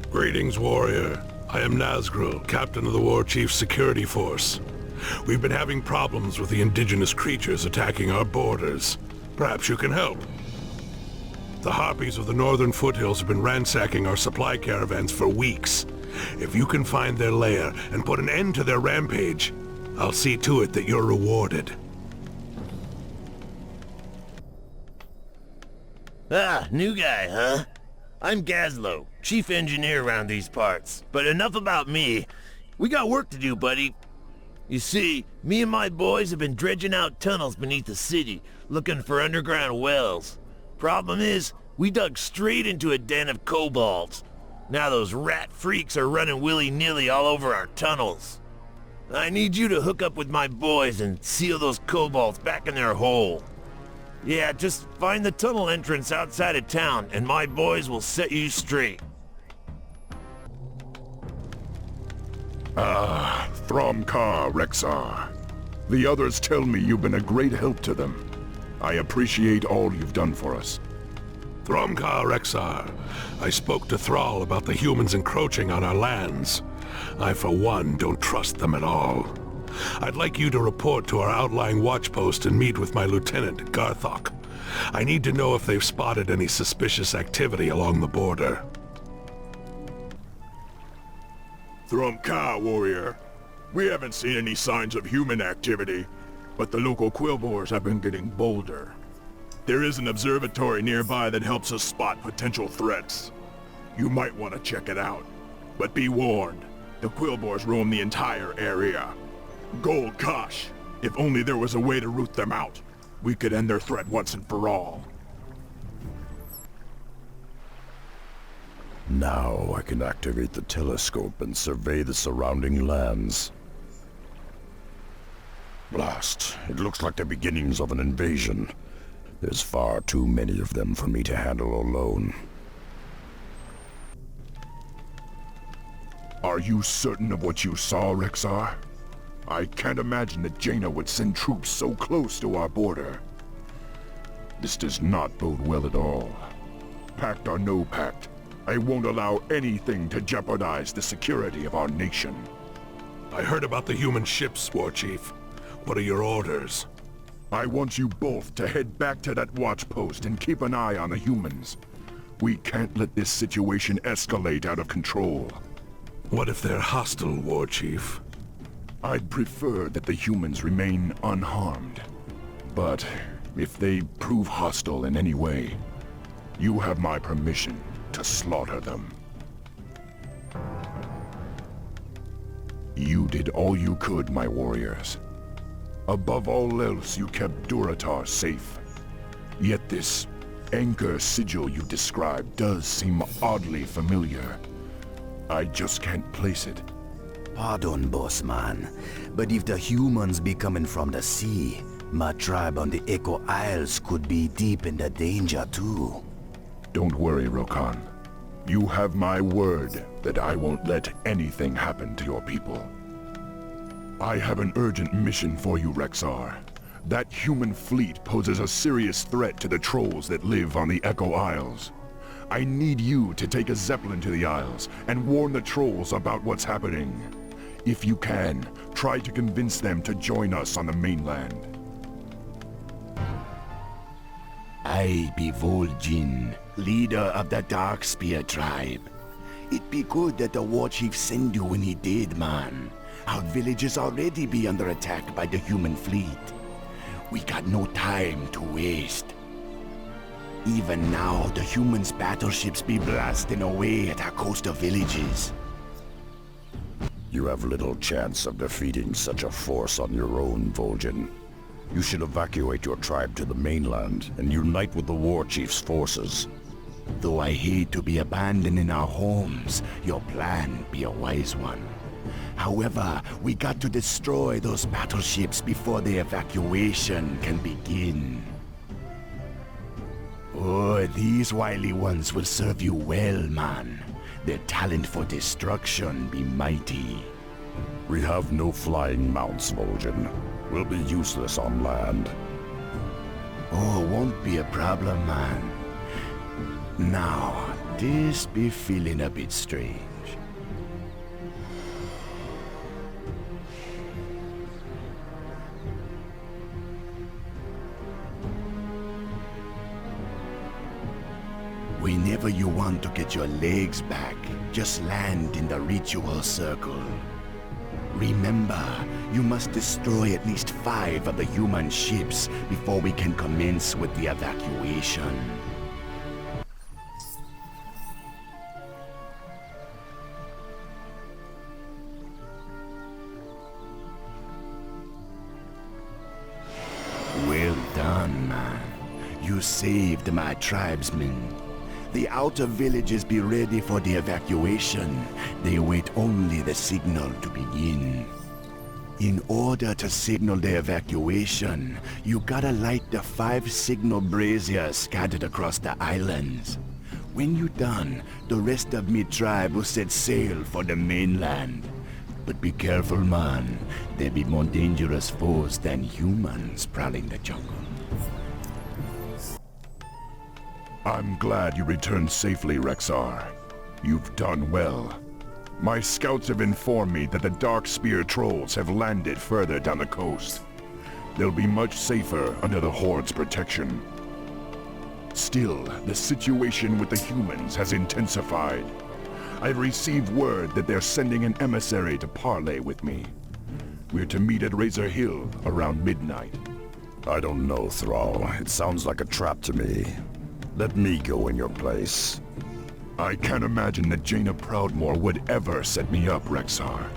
E: Greetings, warrior. I am Nazgrel, captain of the War Chief's security force. We've been having problems with the indigenous creatures attacking our borders. Perhaps you can help. The Harpies of the northern foothills have been ransacking our supply caravans for weeks. If you can find their lair and put an end to their rampage, I'll see to it that you're rewarded.
U: Ah, new guy, huh? I'm Gazlo, chief engineer around these parts. But enough about me. We got work to do, buddy. You see, me and my boys have been dredging out tunnels beneath the city, looking for underground wells. Problem is, we dug straight into a den of kobolds. Now those rat freaks are running willy-nilly all over our tunnels. I need you to hook up with my boys and seal those kobolds back in their hole. Yeah, just find the tunnel entrance outside of town, and my boys will set you straight.
G: Ah, Thromkar, Rexar. The others tell me you've been a great help to them. I appreciate all you've done for us.
E: Thromkar, Rexar. I spoke to Thrall about the humans encroaching on our lands. I, for one, don't trust them at all. I'd like you to report to our outlying watchpost and meet with my lieutenant, Garthok. I need to know if they've spotted any suspicious activity along the border.
G: Thromkar, warrior. We haven't seen any signs of human activity, but the local Quillboars have been getting bolder. There is an observatory nearby that helps us spot potential threats. You might want to check it out. But be warned, the Quillboars roam the entire area. Gold Kosh, if only there was a way to root them out, we could end their threat once and for all.
T: Now I can activate the telescope and survey the surrounding lands. Blast. It looks like the beginnings of an invasion. There's far too many of them for me to handle alone.
G: Are you certain of what you saw, Rexar? I can't imagine that Jaina would send troops so close to our border. This does not bode well at all. Pact or no pact, I won't allow anything to jeopardize the security of our nation.
E: I heard about the human ships, War Chief. What are your orders?
G: I want you both to head back to that watch post and keep an eye on the humans. We can't let this situation escalate out of control.
E: What if they're hostile, War Chief?
G: I'd prefer that the humans remain unharmed. But if they prove hostile in any way, you have my permission to slaughter them. You did all you could, my warriors. Above all else, you kept Durotar safe. Yet this anchor sigil you described does seem oddly familiar. I just can't place it.
B: Pardon, boss man, but if the humans be coming from the sea, my tribe on the Echo Isles could be deep in the danger too.
G: Don't worry, Rokan. You have my word that I won't let anything happen to your people. I have an urgent mission for you, Rexar. That human fleet poses a serious threat to the trolls that live on the Echo Isles. I need you to take a zeppelin to the Isles and warn the trolls about what's happening. If you can, try to convince them to join us on the mainland.
I: I be Vol'jin, leader of the Darkspear tribe. It be good that the war chief sent you when he did, man. Our villages already be under attack by the human fleet. We got no time to waste. Even now, the humans' battleships be blasting away at our coastal villages.
T: You have little chance of defeating such a force on your own, Vol'jin. You should evacuate your tribe to the mainland and unite with the war chief's forces.
I: Though I hate to be abandoning our homes, your plan be a wise one. However, we got to destroy those battleships before the evacuation can begin. Oh, these wily ones will serve you well, man. Their talent for destruction be mighty.
T: We have no flying mounts, Vol'jin. We'll be useless on land.
I: Oh, won't be a problem, man. Now, this be feeling a bit strange. Whenever you want to get your legs back, just land in the ritual circle. Remember, you must destroy at least 5 of the human ships before we can commence with the evacuation. Well done, man. You saved my tribesmen. The outer villages be ready for the evacuation. They wait only the signal to begin. In order to signal the evacuation, you gotta light the 5 signal braziers scattered across the islands. When you done, the rest of me tribe will set sail for the mainland. But be careful, man. There be more dangerous foes than humans prowling the jungle.
G: I'm glad you returned safely, Rexar. You've done well. My scouts have informed me that the Darkspear trolls have landed further down the coast. They'll be much safer under the Horde's protection. Still, the situation with the humans has intensified. I've received word that they're sending an emissary to parley with me. We're to meet at Razor Hill around midnight.
T: I don't know, Thrall. It sounds like a trap to me. Let me go in your place.
G: I can't imagine that Jaina Proudmoore would ever set me up, Rexar.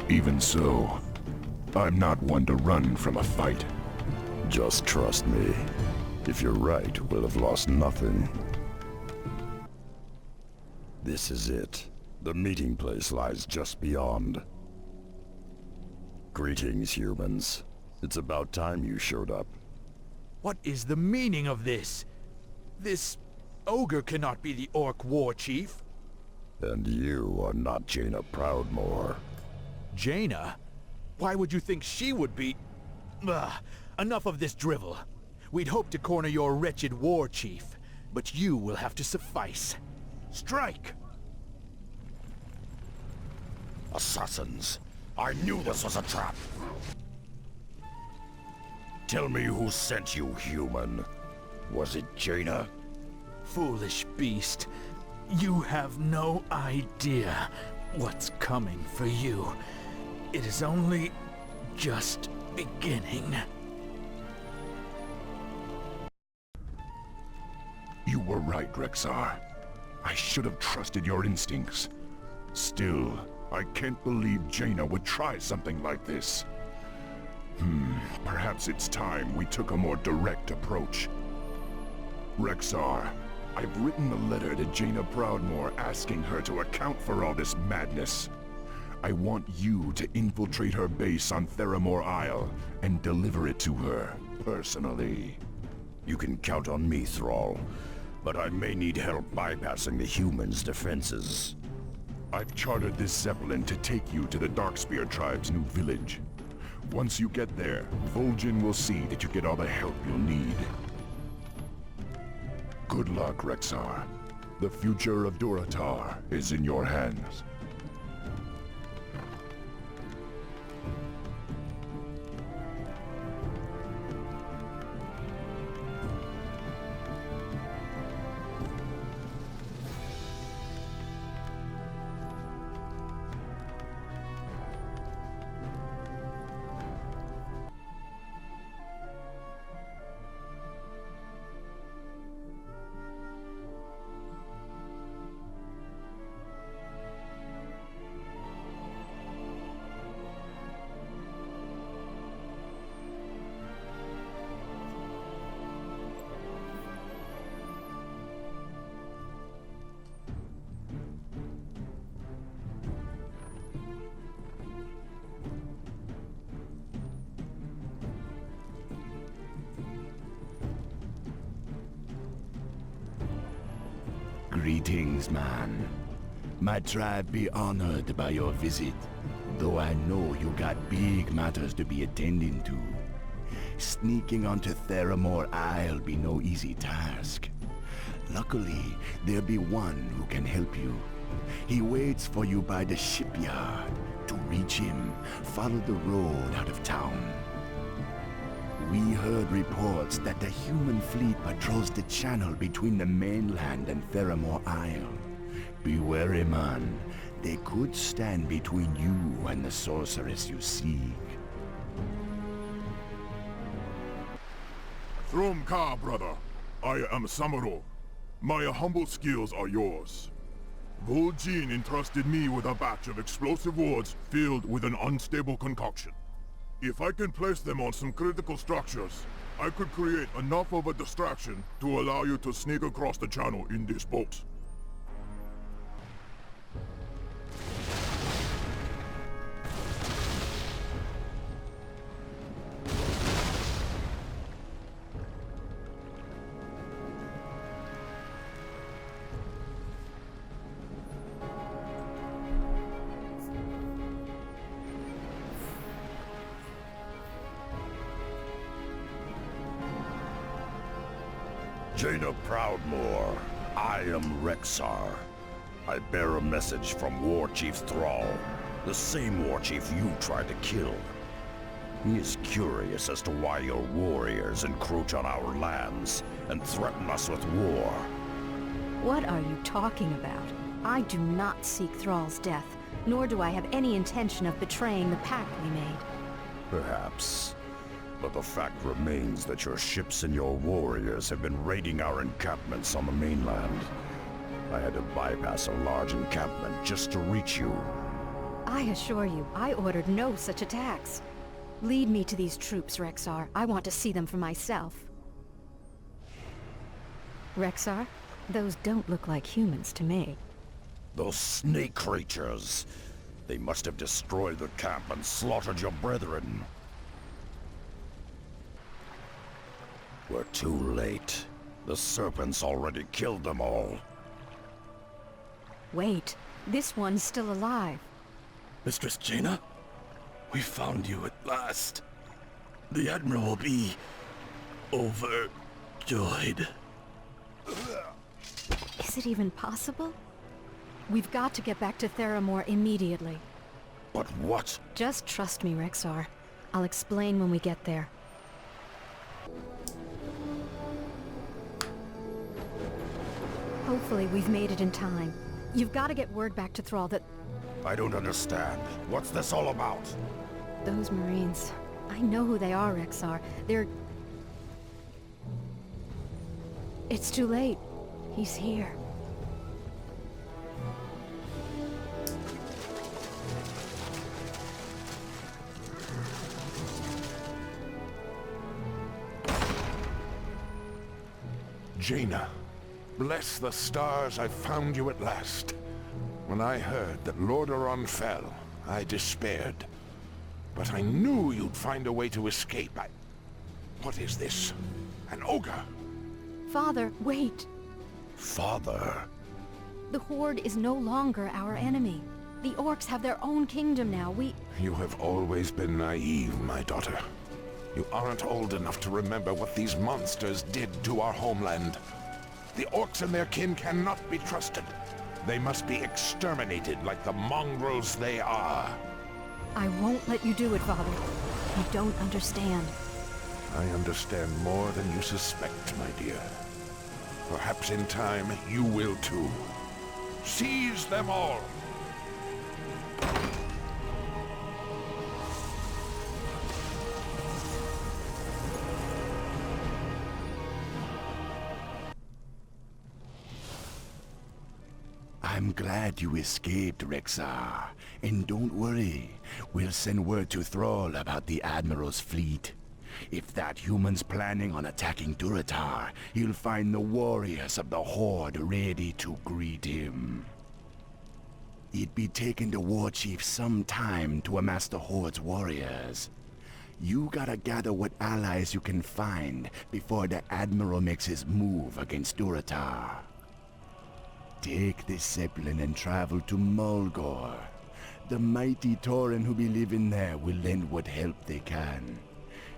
G: Even so, I'm not one to run from a fight.
T: Just trust me. If you're right, we'll have lost nothing. This is it. The meeting place lies just beyond. Greetings, humans. It's about time you showed up.
L: What is the meaning of this? This ogre cannot be the Orc war chief.
T: And you are not Jaina Proudmoore.
L: Jaina? Why would you think she would be... Ugh, enough of this drivel. We'd hoped to corner your wretched war chief, but you will have to suffice. Strike!
T: Assassins! I knew this was a trap! Tell me who sent you, human. Was it Jaina?
L: Foolish beast. You have no idea what's coming for you. It is only just beginning.
G: You were right, Rexar. I should have trusted your instincts. Still, I can't believe Jaina would try something like this. Perhaps it's time we took a more direct approach. Rexar, I've written a letter to Jaina Proudmoore asking her to account for all this madness. I want you to infiltrate her base on Theramore Isle and deliver it to her, personally.
T: You can count on me, Thrall, but I may need help bypassing the humans' defenses.
G: I've chartered this Zeppelin to take you to the Darkspear tribe's new village. Once you get there, Vol'jin will see that you get all the help you'll need. Good luck, Rexar. The future of Durotar is in your hands.
I: Greetings, man. My tribe be honored by your visit, though I know you got big matters to be attending to. Sneaking onto Theramore Isle be no easy task. Luckily, there be one who can help you. He waits for you by the shipyard. To reach him, follow the road out of town. We heard reports that the human fleet patrols the channel between the mainland and Theramore Isle. Be wary, man. They could stand between you and the sorceress you seek.
G: Thromka, brother. I am Samuro. My humble skills are yours. Vol'jin entrusted me with a batch of explosive wards filled with an unstable concoction. If I can place them on some critical structures, I could create enough of a distraction to allow you to sneak across the channel in this boat.
T: Jaina Proudmoore, I am Rexar. I bear a message from War Chief Thrall, the same War Chief you tried to kill. He is curious as to why your warriors encroach on our lands and threaten us with war.
K: What are you talking about? I do not seek Thrall's death, nor do I have any intention of betraying the pact we made.
T: Perhaps. But the fact remains that your ships and your warriors have been raiding our encampments on the mainland. I had to bypass a large encampment just to reach you.
K: I assure you, I ordered no such attacks. Lead me to these troops, Rexar. I want to see them for myself. Rexar, those don't look like humans to me.
T: Those snake creatures. They must have destroyed the camp and slaughtered your brethren. We're too late. The serpents already killed them all.
K: Wait, this one's still alive.
B: Mistress Jaina, we found you at last. The Admiral will be overjoyed.
K: Is it even possible? We've got to get back to Theramore immediately.
T: But what?
K: Just trust me, Rexar. I'll explain when we get there. Hopefully we've made it in time. You've got to get word back to Thrall that
T: I don't understand. What's this all about?
K: those Marines... I know who they are, Rexar. They're... It's too late. He's here.
A: Jaina, bless the stars I found you at last. When I heard that Lordaeron fell, I despaired. But I knew you'd find a way to escape. What is this? An ogre?
K: Father, wait.
T: Father?
K: The Horde is no longer our enemy. The Orcs have their own kingdom now.
A: You have always been naive, my daughter. You aren't old enough to remember what these monsters did to our homeland. The Orcs and their kin cannot be trusted. They must be exterminated like the mongrels they are.
K: I won't let you do it, Father. You don't understand.
A: I understand more than you suspect, my dear. Perhaps in time, you will too. Seize them all!
I: I'm glad you escaped, Rexar. And don't worry, we'll send word to Thrall about the Admiral's fleet. If that human's planning on attacking Durotar, he'll find the warriors of the Horde ready to greet him. It'd be taking the war chief some time to amass the Horde's warriors. You gotta gather what allies you can find before the Admiral makes his move against Durotar. Take this Zeppelin and travel to Mulgore. The mighty Tauren who be living there will lend what help they can.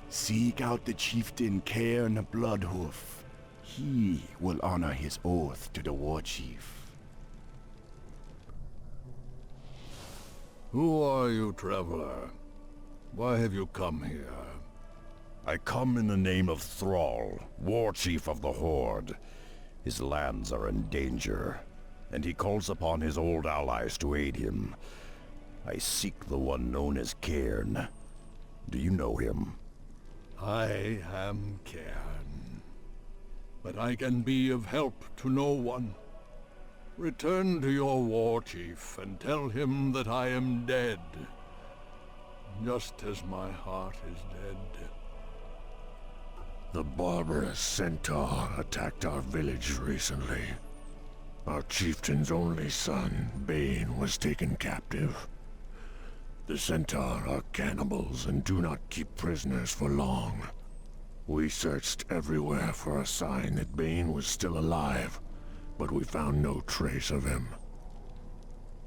I: Seek out the chieftain Cairn Bloodhoof. He will honor his oath to the war chief.
T: Who are you, traveler? Why have you come here? I come in the name of Thrall, war chief of the Horde. His lands are in danger, and he calls upon his old allies to aid him. I seek the one known as Cairn. Do you know him?
N: I am Cairn, but I can be of help to no one. Return to your war chief and tell him that I am dead, just as my heart is dead.
G: The barbarous centaur attacked our village recently. Our chieftain's only son, Bane, was taken captive. The centaur are cannibals and do not keep prisoners for long. We searched everywhere for a sign that Bane was still alive, but we found no trace of him.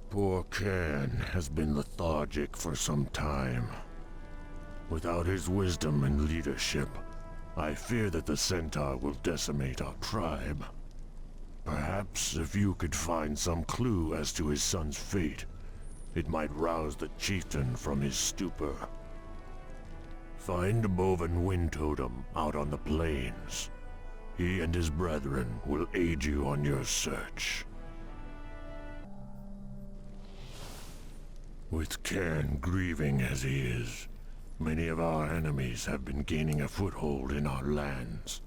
G: Poor Cairn has been lethargic for some time. Without his wisdom and leadership, I fear that the centaur will decimate our tribe. Perhaps if you could find some clue as to his son's fate, it might rouse the chieftain from his stupor. Find Boven Wind Totem out on the plains. He and his brethren will aid you on your search. With Cairn grieving as he is, many of our enemies have been gaining a foothold in our lands.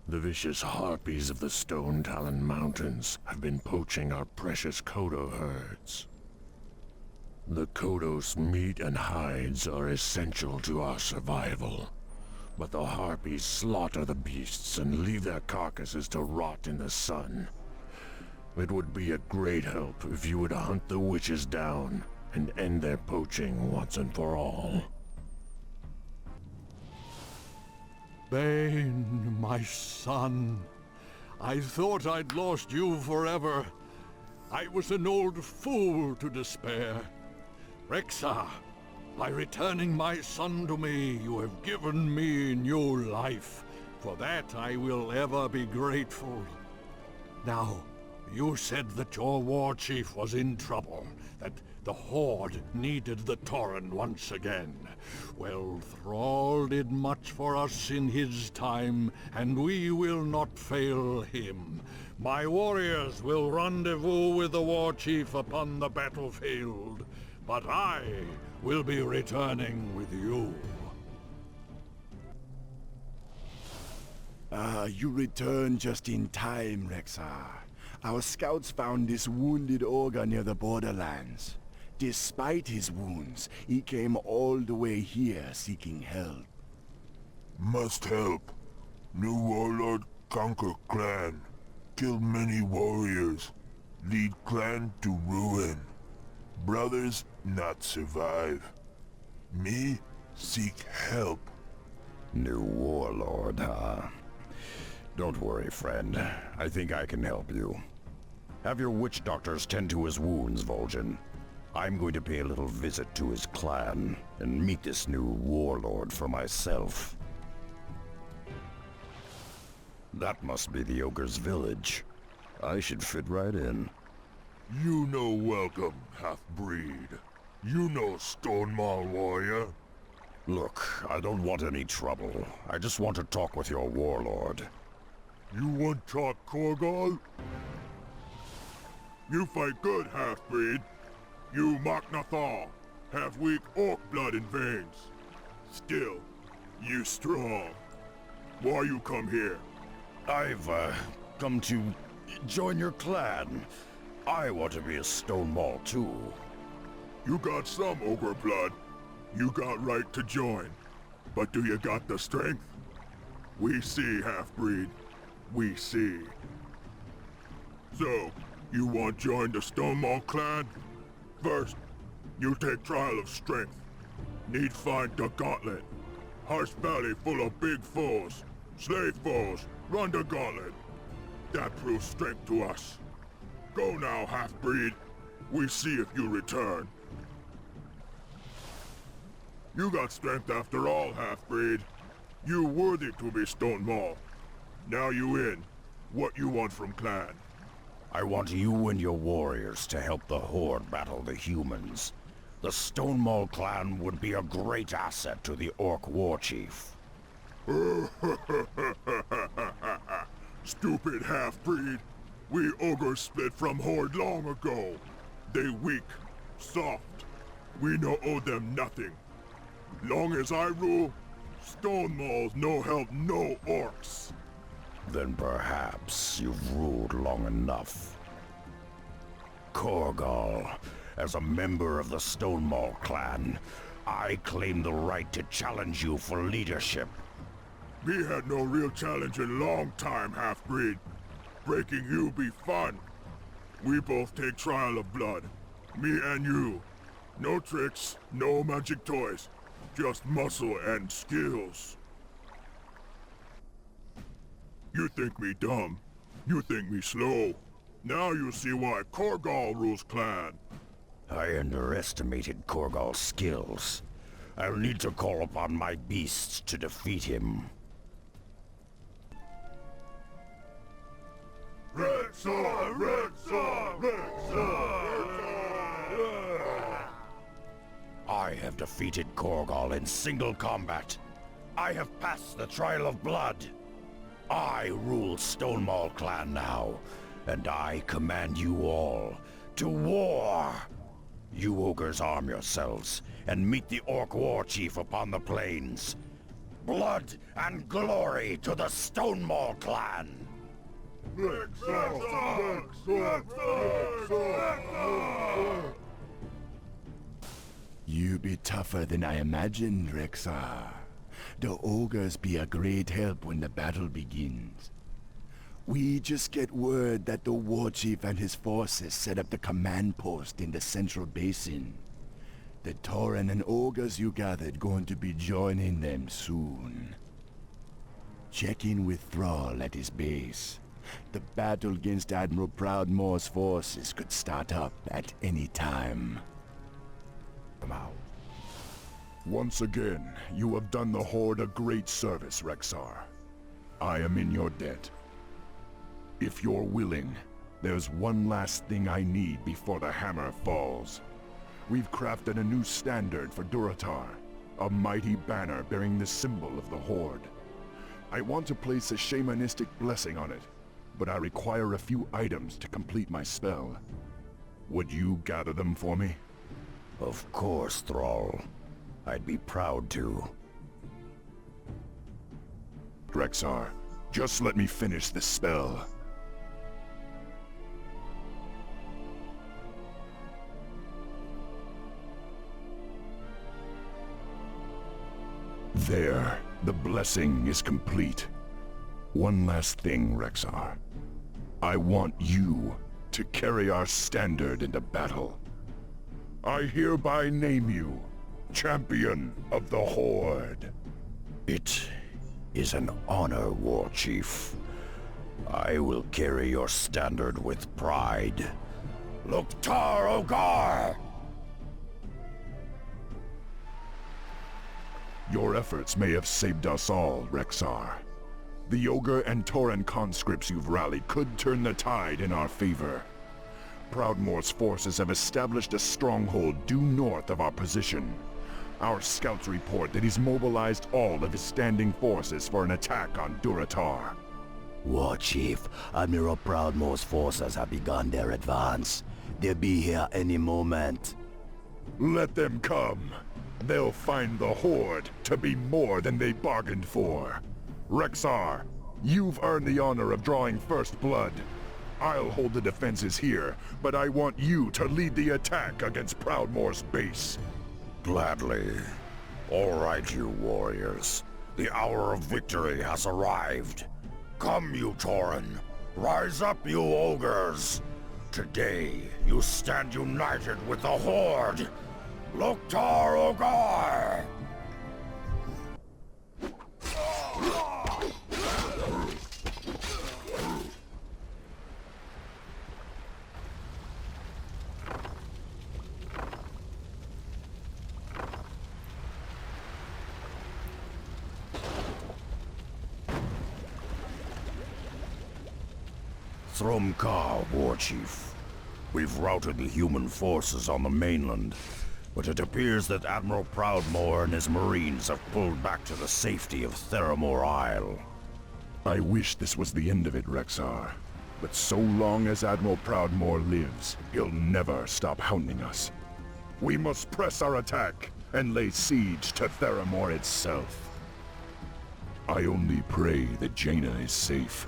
G: The vicious harpies of the Stone Talon Mountains have been poaching our precious Kodo herds. The Kodos' meat and hides are essential to our survival, but the harpies slaughter the beasts and leave their carcasses to rot in the sun. It would be a great help if you would hunt the witches down and end their poaching once and for all.
N: Bane, my son. I thought I'd lost you forever. I was an old fool to despair. Rexar, by returning my son to me, you have given me new life. For that I will ever be grateful. Now, you said that your war chief was in trouble, that The Horde needed the Tauren once again. Well, Thrall did much for us in his time, and we will not fail him. My warriors will rendezvous with the war chief upon the battlefield, but I will be returning with you.
I: You returned just in time, Rexar. Our scouts found this wounded ogre near the borderlands. Despite his wounds, he came all the way here seeking help.
G: Must help. New warlord conquer clan. Kill many warriors. Lead clan to ruin. Brothers not survive. Me seek help.
T: New warlord, huh? Don't worry, friend. I think I can help you. Have your witch doctors tend to his wounds, Vol'jin. I'm going to pay a little visit to his clan and meet this new warlord for myself. That must be the ogre's village. I should fit right in.
G: You know welcome, half-breed. You know Stone Maul warrior.
T: Look, I don't want any trouble. I just want to talk with your warlord.
G: You want talk Korgal? You fight good, half-breed. You Mach-Nathal, have weak orc blood in veins. Still, you strong. Why you come here?
T: I've, come to join your clan. I want to be a Stone Maul too.
G: You got some ogre blood. You got right to join. But do you got the strength? We see, half-breed. We see. So, you want join the Stone Maul clan? First, you take trial of strength. Need find the gauntlet. Harsh Valley full of big foes. Slave foes, run the gauntlet. That proves strength to us. Go now, half-breed. We see if you return. You got strength after all, half-breed. You worthy to be Stone Maul. Now you in. What you want from clan?
T: I want you and your warriors to help the Horde battle the humans. The Stone Maul clan would be a great asset to the Orc war chief.
G: Stupid half-breed. We ogres split from Horde long ago. They weak, soft. We no owe them nothing. Long as I rule, Stone Mauls no help no orcs.
T: Then perhaps you've ruled long enough. Korgal, as a member of the Stone Maul clan, I claim the right to challenge you for leadership.
G: Me had no real challenge in long time, half-breed. Breaking you be fun. We both take trial of blood. Me and you. No tricks, no magic toys. Just muscle and skills. You think me dumb. You think me slow. Now you see why Korgal rules clan.
T: I underestimated Korgal's skills. I'll need to call upon my beasts to defeat him.
G: Rexar! Rexar! Rexar!
T: I have defeated Korgal in single combat. I have passed the trial of blood. I rule Stone Maul clan now, and I command you all to war. You ogres arm yourselves and meet the Orc war chief upon the plains. Blood and glory to the Stone Maul clan!
I: You be tougher than I imagined, Rexar. The ogres be a great help when the battle begins. We just get word that the war chief and his forces set up the command post in the central basin. The Tauren and ogres you gathered going to be joining them soon. Check in with Thrall at his base. The battle against Admiral Proudmoore's forces could start up at any time.
G: Come out. Once again, you have done the Horde a great service, Rexar. I am in your debt. If you're willing, there's one last thing I need before the hammer falls.
Q: we've crafted a new standard for Durotar, a mighty banner bearing the symbol of the Horde. I want to place a shamanistic blessing on it, but I require a few items to complete my spell. Would you gather them for me?
T: Of course, Thrall. I'd be proud to.
Q: Rexxar, just let me finish this spell. There, the blessing is complete. One last thing, Rexxar. I want you to carry our standard into battle. I hereby name you Champion of the Horde.
T: It is an honor, War Chief. I will carry your standard with pride. Loktar Ogar!
Q: Your efforts may have saved us all, Rexxar. The Ogre and Tauren conscripts you've rallied could turn the tide in our favor. Proudmoore's forces have established a stronghold due north of our position. Our scouts report that he's mobilized all of his standing forces for an attack on Durotar.
I: War Chief, Admiral Proudmoore's forces have begun their advance. They'll be here any moment.
Q: Let them come. They'll find the Horde to be more than they bargained for. Rexxar, you've earned the honor of drawing first blood. I'll hold the defenses here, but I want you to lead the attack against Proudmoore's base.
T: Gladly. All right, you warriors. The hour of victory has arrived. Come, you Tauren. Rise up, you ogres. Today, you stand united with the Horde. Loktar Ogar! Thrumkar, War Chief. We've routed the human forces on the mainland, but it appears that Admiral Proudmoore and his marines have pulled back to the safety of Theramore Isle.
Q: I wish this was the end of it, Rexxar. But so long as Admiral Proudmoore lives, he'll never stop hounding us. We must press our attack and lay siege to Theramore itself. I only pray that Jaina is safe.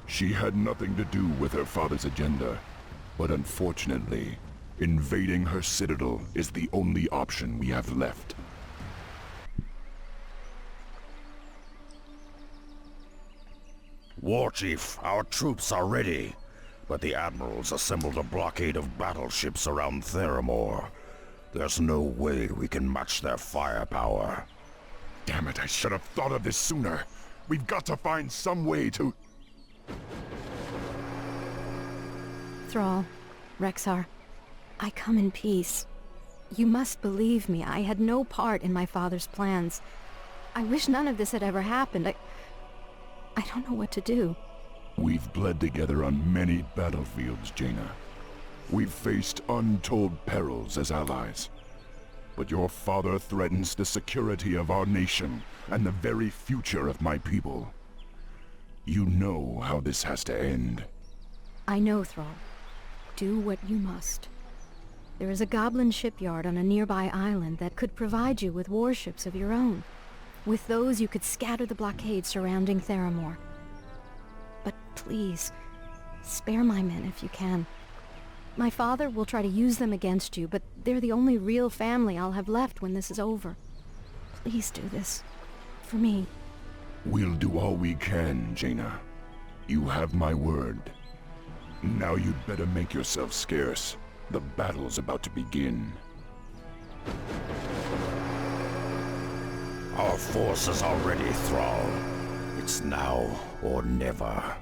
Q: She had nothing to do with her father's agenda, but unfortunately, invading her citadel is the only option we have left.
T: War Chief, our troops are ready, but the Admiral's assembled a blockade of battleships around Theramore. There's no way we can match their firepower.
Q: Damn it, I should have thought of this sooner. We've got to find some way to...
K: Thrall, Rexxar, I come in peace. You must believe me, I had no part in my father's plans. I wish none of this had ever happened. I don't know what to do.
Q: We've bled together on many battlefields, Jaina. We've faced untold perils as allies. But your father threatens the security of our nation and the very future of my people. You know how this has to end.
K: I know, Thrall. Do what you must. There is a goblin shipyard on a nearby island that could provide you with warships of your own. With those, you could scatter the blockade surrounding Theramore. But please, spare my men if you can. My father will try to use them against you, but they're the only real family I'll have left when this is over. Please do this. For me.
Q: We'll do all we can, Jaina. You have my word. Now you'd better make yourself scarce. The battle's about to begin.
T: Our forces are ready, Thrall. It's now or never.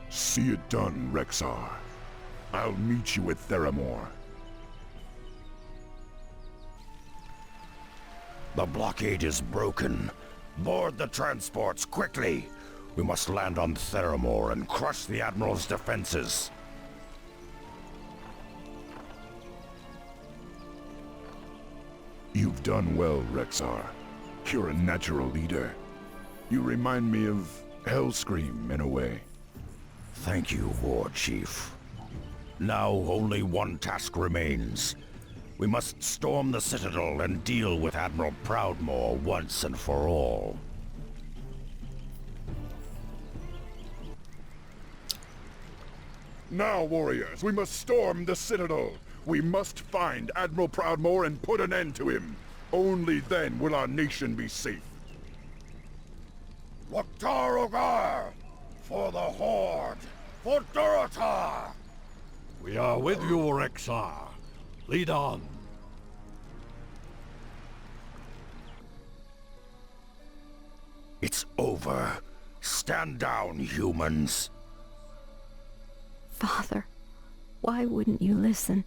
Q: See it done, Rexxar. I'll meet you at Theramore.
T: The blockade is broken. Board the transports, quickly! We must land on Theramore and crush the Admiral's defenses.
Q: You've done well, Rexar. You're a natural leader. You remind me of Hellscream in a way.
B: Thank you, War Chief. Now only one task remains. We must storm the Citadel and deal with Admiral Proudmoore once and for all.
Q: Now, warriors, we must storm the Citadel. We must find Admiral Proudmoore and put an end to him. Only then will our nation be safe.
T: Loktar Ogar! For the Horde! For Durotar!
N: We are with you, Rexar. Lead on.
B: It's over. Stand down, humans.
K: Father, why wouldn't you listen?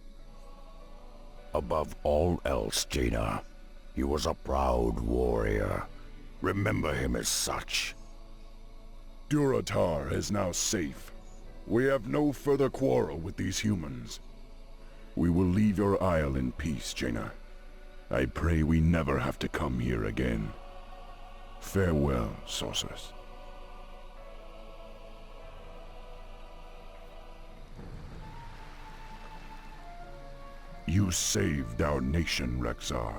B: Above all else, Jaina, he was a proud warrior. Remember him as such.
Q: Durotar is now safe. We have no further quarrel with these humans. We will leave your isle in peace, Jaina. I pray we never have to come here again. Farewell, sorceress. You saved our nation, Rexar.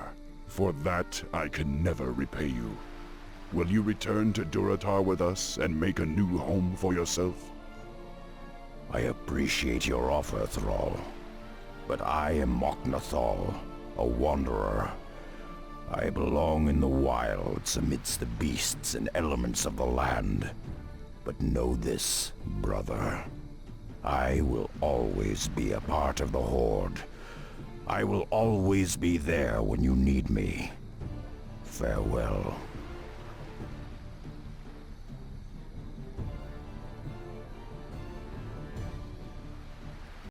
Q: For that, I can never repay you. Will you return to Durotar with us and make a new home for yourself?
B: I appreciate your offer, Thrall. But I am Mok'Nathal, a wanderer. I belong in the wilds amidst the beasts and elements of the land. But know this, brother. I will always be a part of the Horde. I will always be there when you need me. Farewell.